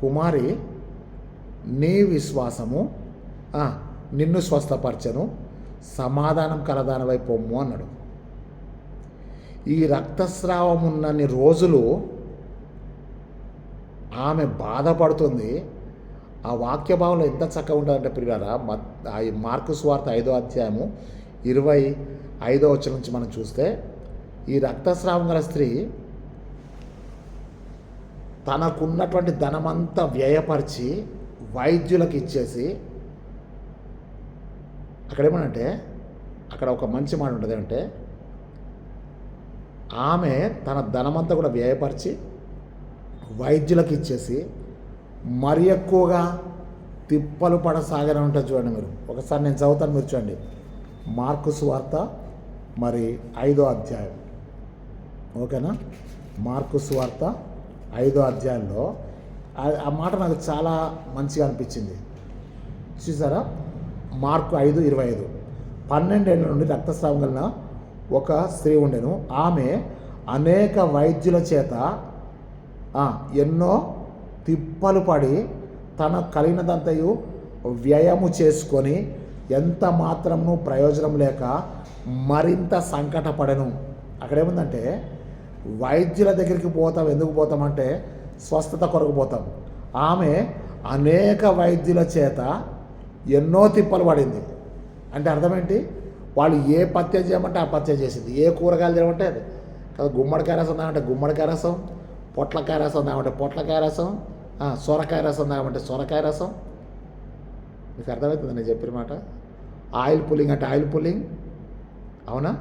కుమారి, నీ విశ్వాసము నిన్ను స్వస్థపరచను, సమాధానం కలదానివై పొమ్ము అన్నాడు. ఈ రక్తస్రావం ఉన్నన్ని రోజులు ఆమె బాధపడుతుంది. ఆ వాక్య భావంలో ఎంత చక్కగా ఉంటుందంటే ప్రియులారా, మార్కు సువార్త 5వ అధ్యాయము 25వ వచనం నుంచి మనం చూస్తే, ఈ రక్తస్రావం గల స్త్రీ తనకున్నటువంటి ధనమంతా వ్యయపరిచి వైద్యులకు ఇచ్చేసి, అక్కడేమనంటే అక్కడ ఒక మంచి మాట ఉంటుంది అంటే, ఆమె తన ధనమంతా కూడా వ్యయపరిచి వైద్యులకు ఇచ్చేసి మరి ఎక్కువగా తిప్పలు పడసాగని ఉంటుంది. చూడండి మీరు ఒకసారి నేను చదువుతాను, మీరు చూడండి. మార్కు సువార్త మరి 5వ అధ్యాయం, ఓకేనా? మార్కు సువార్త 5వ అధ్యాయంలో ఆ మాట నాకు చాలా మంచిగా అనిపించింది. చూసారా? మార్కు 5:25. 12 ఏళ్ళ నుండి రక్తస్రావం కలిగిన ఒక స్త్రీ ఉండెను. ఆమె అనేక వైద్యుల చేత ఎన్నో తిప్పలు పడి తన కలిగినదంతయు వ్యయము చేసుకొని ఎంత మాత్రము ప్రయోజనం లేక మరింత సంకటపడెను. అక్కడేముందంటే, వైద్యుల దగ్గరికి పోతాం. ఎందుకు పోతామంటే స్వస్థత కొరకు పోతాం. ఆమె అనేక వైద్యుల చేత ఎన్నో తిప్పలు పడింది. అంటే అర్థమేంటి? వాళ్ళు ఏ పత్యం చేయమంటే ఆ పత్యం చేసింది, ఏ కూరగాయలు చేయమంటే అది కదా. గుమ్మడికాయ రసం తాగమంటే గుమ్మడికాయ రసం, పొట్లకాయ రసం తాగమంటే పొట్లకాయ రసం, సొరకాయ రసం తాగమంటే సొరకాయ రసం. మీకు అర్థమవుతుంది నేను చెప్పిన మాట? ఆయిల్ పుల్లింగ్ అంటే ఆయిల్ పుల్లింగ్, అవునా?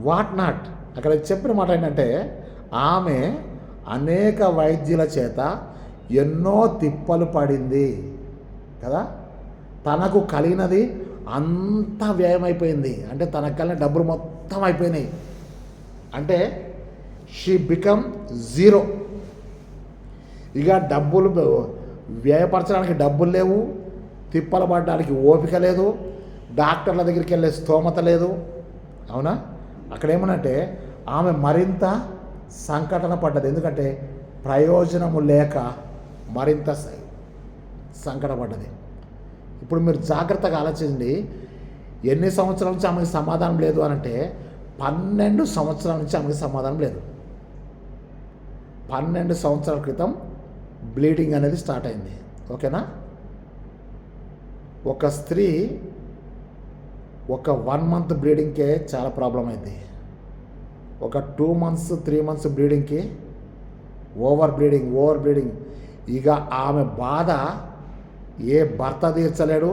What not. అక్కడ చెప్పిన మాట ఏంటంటే, ఆమె అనేక వైద్యుల చేత ఎన్నో తిప్పలు పడింది కదా. తనకు కలిగినది అంతా వ్యయమైపోయింది. అంటే తనకు కలిగిన డబ్బులు మొత్తం అయిపోయినాయి. అంటే షీ బికమ్ జీరో. ఇక డబ్బులు వ్యయపరచడానికి డబ్బులు లేవు, తిప్పలు పడడానికి ఓపిక లేదు, డాక్టర్ల దగ్గరికి వెళ్ళే స్తోమత లేదు, అవునా? అక్కడేమనంటే ఆమె మరింత సంకటన పడ్డది. ఎందుకంటే ప్రయోజనము లేక మరింత సంకటపడ్డది. ఇప్పుడు మీరు జాగ్రత్తగా ఆలోచించండి. ఎన్ని సంవత్సరాల నుంచి ఆమెకు సమాధానం లేదు అని అంటే 12 సంవత్సరాల నుంచి ఆమెకు సమాధానం లేదు. 12 సంవత్సరాల క్రితం బ్లీడింగ్ అనేది స్టార్ట్ అయింది, ఓకేనా? ఒక స్త్రీ ఒక 1 మంత్ బ్లీడింగ్కే చాలా ప్రాబ్లం అయింది. ఒక 2 మంత్స్ 3 మంత్స్ బ్లీడింగ్కి ఓవర్ బ్లీడింగ్. ఇక ఆమె బాధ ఏ భర్త తీర్చలేడు,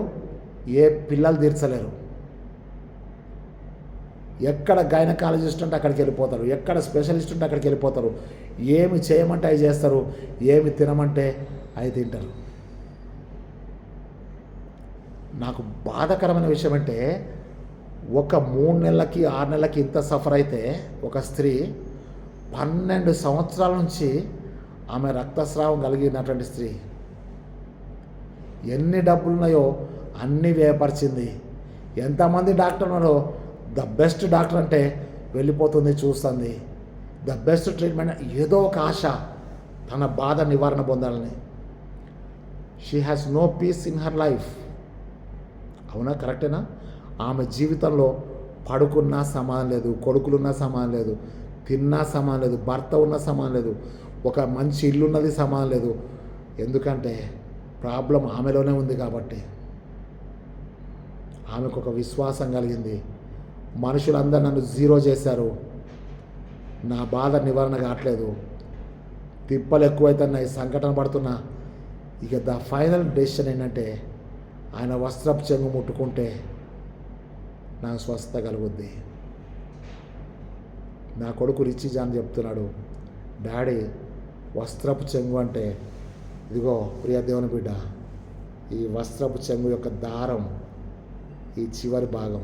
ఏ పిల్లలు తీర్చలేరు. ఎక్కడ గైనకాలజిస్ట్ అంటే అక్కడికి వెళ్ళిపోతారు, ఎక్కడ స్పెషలిస్ట్ ఉంటే అక్కడికి వెళ్ళిపోతారు. ఏమి చేయమంటే అవి చేస్తారు, ఏమి తినమంటే అవి తింటారు. నాకు బాధాకరమైన విషయం అంటే, ఒక 3 నెలలకి 6 నెలలకి ఇంత సఫర్ అయితే ఒక స్త్రీ 12 సంవత్సరాల నుంచి ఆమె రక్తస్రావం కలిగినటువంటి స్త్రీ ఎన్ని డబ్బులున్నాయో అన్నీ వ్యయపరిచింది. ఎంతమంది డాక్టర్ ఉన్నారో ద బెస్ట్ డాక్టర్ అంటే వెళ్ళిపోతుంది, చూస్తుంది. ద బెస్ట్ ట్రీట్మెంట్, ఏదో ఒక ఆశ తన బాధ నివారణ పొందాలని. She has no peace in her life. అవునా? కరెక్టేనా? ఆమె జీవితంలో పడుకున్నా సమానం లేదు, కొడుకులున్నా సమానం లేదు, తిన్నా సమానం లేదు, భర్త ఉన్న సమానం లేదు, ఒక మంచి ఇల్లున్నది సమానం లేదు. ఎందుకంటే ప్రాబ్లం ఆమెలోనే ఉంది కాబట్టి. ఆమెకు ఒక విశ్వాసం కలిగింది. మనుషులందరూ నన్ను జీరో చేశారు, నా బాధ నివారణ కావట్లేదు, తిప్పలు ఎక్కువైతున్నాయి, సంకటన పడుతున్నా. ఇక ద ఫైనల్ డెసిషన్ ఏంటంటే, ఆయన వస్త్రపు చెంగు ముట్టుకుంటే నాకు స్వస్థత కలుగుద్ది. నా కొడుకు రిచి జాన్ చెప్తున్నాడు, డాడీ వస్త్రపు చెంగు అంటే, ఇదిగో ప్రియ దేవుని బిడ్డ, ఈ వస్త్రపు చెంగు యొక్క దారం ఈ చివరి భాగం,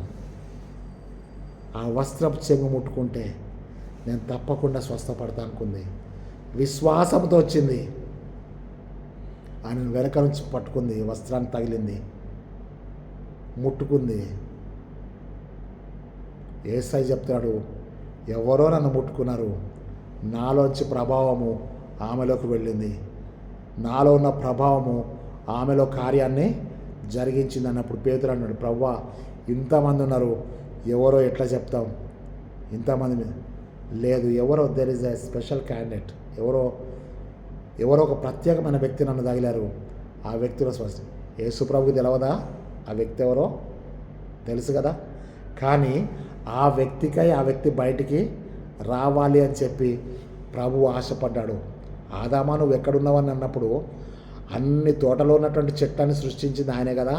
ఆ వస్త్రపు చెంగు ముట్టుకుంటే నేను తప్పకుండా స్వస్థపడతా అనుకుంది. విశ్వాసంతో వచ్చింది. ఆయన వెనక నుంచి పట్టుకుంది, వస్త్రాన్ని తగిలింది, ముట్టుకుంది. యేసయ్య చెప్తాడు, ఎవరో నన్ను ముట్టుకున్నారు, నాలోంచి ప్రభావము ఆమెలోకి వెళ్ళింది, నాలో ఉన్న ప్రభావము ఆమెలో కార్యాన్ని జరిగించింది అన్నప్పుడు పేతురు అన్నాడు, ప్రభువా ఇంతమంది ఉన్నారు, ఎవరో ఎట్లా చెప్తాం? ఇంతమంది లేదు, ఎవరో there is a special candidate, ఎవరో ఒక ప్రత్యేకమైన వ్యక్తి నన్ను తగిలారు, ఆ వ్యక్తిలో స్వస్థ. యేసు ప్రభుకి తెలవదా ఆ వ్యక్తి ఎవరో? తెలుసు కదా. కానీ ఆ వ్యక్తికై ఆ వ్యక్తి బయటికి రావాలి అని చెప్పి ప్రభువు ఆశపడ్డాడు. ఆదామా నువ్వు ఎక్కడున్నావని అన్నప్పుడు అన్ని తోటలో ఉన్నటువంటి చెట్లని సృష్టించింది ఆయనే కదా,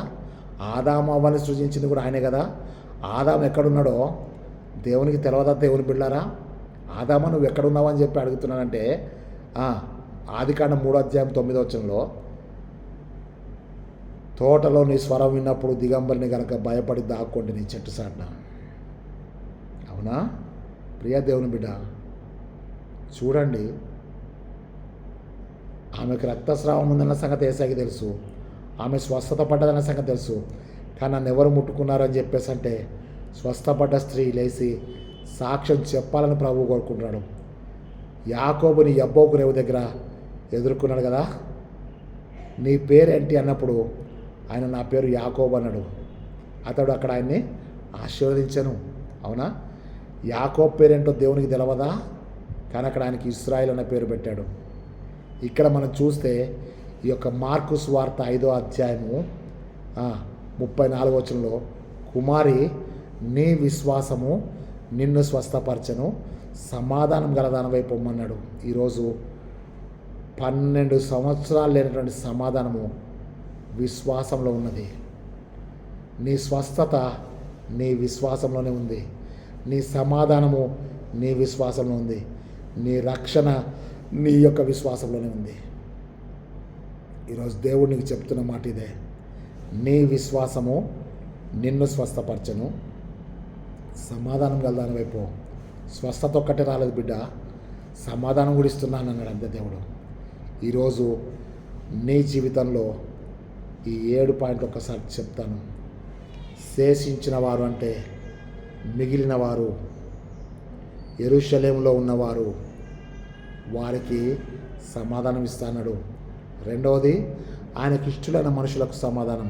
ఆదాము అవ్వని సృష్టించింది కూడా ఆయనే కదా. ఆదాము ఎక్కడున్నాడో దేవునికి తెలియదా? దేవుని బిడ్డారా, ఆదామా నువ్వు ఎక్కడున్నావు అని చెప్పి అడుగుతున్నానంటే ఆదికాండం 3:9 తోటలో నీ స్వరం విన్నప్పుడు దిగంబరిని కనుక భయపడి దాక్కోండి నీ చెట్టు సాటున. అవునా ప్రియా దేవుని బిడ్డ, చూడండి, ఆమెకు రక్తస్రావం ఉందన్న సంగతి ఏసాకి తెలుసు, ఆమె స్వస్థత పడ్డదన్న సంగతి తెలుసు. కానీ నన్ను ఎవరు ముట్టుకున్నారని చెప్పేసి అంటే స్వస్థపడ్డ స్త్రీ లేచి సాక్ష్యం చెప్పాలని ప్రభువు కోరుకుంటున్నాడు. యాకోబుని యబ్బోకు రేవు దగ్గర ఎదుర్కొన్నాడు కదా, నీ పేరేంటి అన్నప్పుడు ఆయన నా పేరు యాకోబు అన్నాడు. అతడు అక్కడ ఆయన్ని ఆశీర్వదించాను. అవునా, యాకోబు పేరేంటో దేవునికి తెలవదా? కానీ అక్కడ ఆయనకి ఇశ్రాయేల్ అనే పేరు పెట్టాడు. ఇక్కడ మనం చూస్తే ఈ యొక్క మార్కు సువార్త 5:34 కుమారి నీ విశ్వాసము నిన్ను స్వస్థపరచను, సమాధానం గలదానమై పొమ్మన్నాడు. ఈరోజు 12 సంవత్సరాలు లేనటువంటి సమాధానము విశ్వాసంలో ఉన్నది. నీ స్వస్థత నీ విశ్వాసంలోనే ఉంది, నీ సమాధానము నీ విశ్వాసంలో ఉంది, నీ రక్షణ నీ యొక్క విశ్వాసంలోనే ఉంది. ఈరోజు దేవుడు నీకు చెప్తున్న మాట ఇదే, నీ విశ్వాసము నిన్ను స్వస్థపరచను, సమాధానం గలదాని వైపు. స్వస్థత ఒక్కటే రాలేదు బిడ్డ, సమాధానం కూడా ఇస్తున్నాను అన్నాడు అంతే దేవుడు. ఈరోజు నీ జీవితంలో ఈ 7 పాయింట్లు ఒక్కసారి చెప్తాను. శేషించిన వారు అంటే మిగిలిన వారు, యెరూషలేములో ఉన్నవారు, వారికి సమాధానం ఇస్తాడు. రెండవది, ఆయనకి ఇష్టమైన మనుషులకు సమాధానం.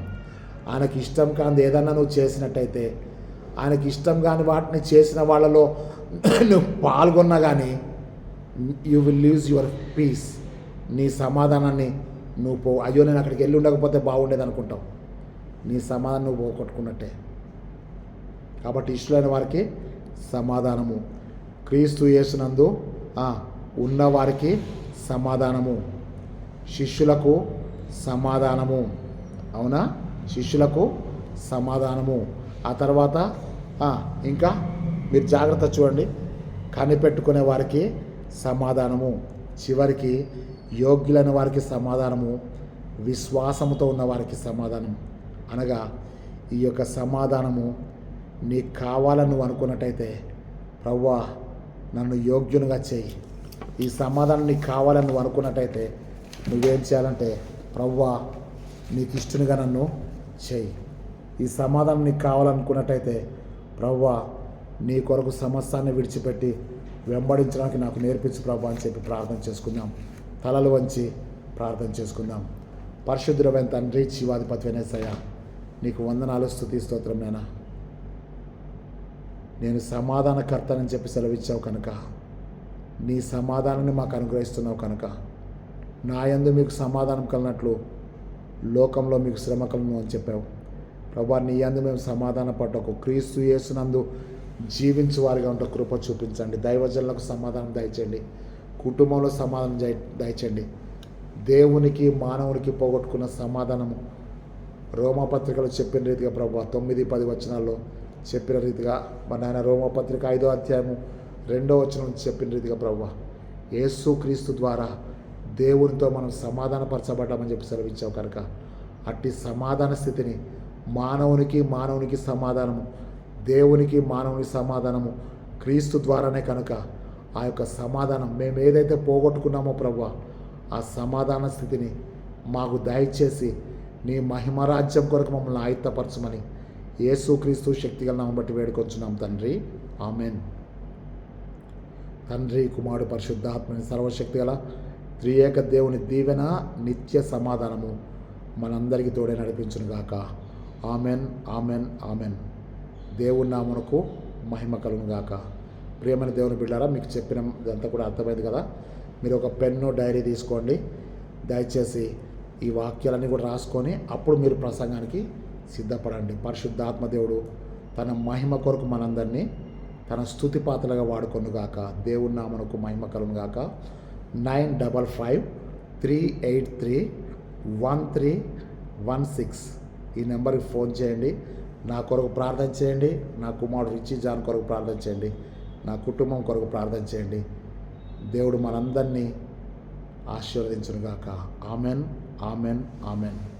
ఆయనకి ఇష్టం కాని ఏదన్నా నువ్వు చేసినట్టయితే, ఆయనకి ఇష్టం కాని వాటిని చేసిన వాళ్ళలో నువ్వు పాల్గొన్నా కానీ you will lose your peace. నీ సమాధానాన్ని నువ్వు అయ్యో నేను అక్కడికి వెళ్ళి ఉండకపోతే బాగుండేది అనుకుంటావు. నీ సమాధానం నువ్వు పోగొట్టుకున్నట్టే. కాబట్టి ఇష్టమైన వారికి సమాధానము, క్రీస్తు యేసునందు ఉన్నవారికి సమాధానము, శిష్యులకు సమాధానము. అవునా, శిష్యులకు సమాధానము. ఆ తర్వాత ఇంకా మీరు జాగ్రత్త చూడండి, కనిపెట్టుకునే వారికి సమాధానము, చివరికి యోగ్యులైన వారికి సమాధానము, విశ్వాసముతో ఉన్న వారికి సమాధానం. అనగా ఈ యొక్క సమాధానము నీకు కావాలని నువ్వు అనుకున్నట్టయితే, ప్రభువా నన్ను యోగ్యునిగా చేయి. ఈ సమాధానం నీకు కావాలని నువ్వు అనుకున్నట్టయితే నువ్వేం చేయాలంటే, ప్రభువా నీకు ఇష్టనిగా నన్ను చేయి. ఈ సమాధానం నీకు కావాలనుకున్నట్టయితే, ప్రభువా నీ కొరకు సమస్తాన్ని విడిచిపెట్టి వెంబడించడానికి నాకు నేర్పించు ప్రభువా అని చెప్పి ప్రార్థన చేసుకుందాం. తలలు వంచి ప్రార్థన చేసుకుందాం. పరిశుద్ధుడైన తండ్రి, జీవాధిపతి యేసయ్య, నీకు వందనాలు, స్తుతి, స్తోత్రం. నేను సమాధానకర్తనని చెప్పి సెలవిచ్చావు కనుక, నీ సమాధానాన్ని మాకు అనుగ్రహిస్తున్నావు కనుక, నా యందు మీకు సమాధానం కలిగినట్లు లోకంలో మీకు శ్రమ కలుగును అని చెప్పావు. ప్రభువా నీ యందు మేము సమాధాన పడ్డకు, క్రీస్తు యేసునందు జీవించు వారిగా ఉంటే కృప చూపించండి. దైవజనులకు సమాధానం దయచేయండి, కుటుంబంలో సమాధానం దయచేయండి. దేవునికి మానవునికి పోగొట్టుకున్న సమాధానము రోమాపత్రికలో చెప్పిన రీతిగా ప్రభువా 9-10 వచనాల్లో చెప్పిన రీతిగా మన ఆయన రోమాపత్రిక 5:2 చెప్పిన రీతిగా ప్రభువా యేసు క్రీస్తు ద్వారా దేవునితో మనం సమాధానపరచబడ్డామని చెప్పి సెలవిచ్చావు కనుక, అట్టి సమాధాన స్థితిని మానవునికి సమాధానము, దేవునికి మానవునికి సమాధానము క్రీస్తు ద్వారానే కనుక, ఆ యొక్క సమాధానం మేము ఏదైతే పోగొట్టుకున్నామో ప్రభువా, ఆ సమాధాన స్థితిని మాకు దయచేసి నీ మహిమరాజ్యం కొరకు మమ్మల్ని ఆయుత్తపరచమని యేసుక్రీస్తు శక్తిగల నామమును బట్టి వేడుకొంచున్నాం తండ్రి, ఆమెన్. తండ్రి, కుమారుడు, పరిశుద్ధాత్మని సర్వశక్తిగల త్రియేక దేవుని దీవెన, నిత్య సమాధానము మనందరికీ తోడే నడిపించును గాక. Amen, amen, amen. దేవుని నామమునకు మహిమ కలుగును గాక. ప్రియమైన దేవుని బిడ్డారా, మీకు చెప్పిన ఇదంతా కూడా అర్థమైంది కదా. మీరు ఒక పెన్ను, డైరీ తీసుకోండి. దయచేసి ఈ వాక్యాలన్నీ కూడా రాసుకొని అప్పుడు మీరు ప్రసంగానికి సిద్ధపడండి. పరిశుద్ధాత్మ దేవుడు తన మహిమ కొరకు మనందరినీ తన స్తుతి పాత్రలుగా వాడుకొనుగాక. దేవుని నామమునకు మహిమ కలుగును గాక. 955-383-1316. ఈ నెంబర్కి ఫోన్ చేయండి. నా కొరకు ప్రార్థన చేయండి. నా కుమారుడు రిచి జాన్ కొరకు ప్రార్థన చేయండి. నా కుటుంబం కొరకు ప్రార్థన చేయండి. దేవుడు మనందరినీ ఆశీర్వదించునుగాక. Amen, amen, amen.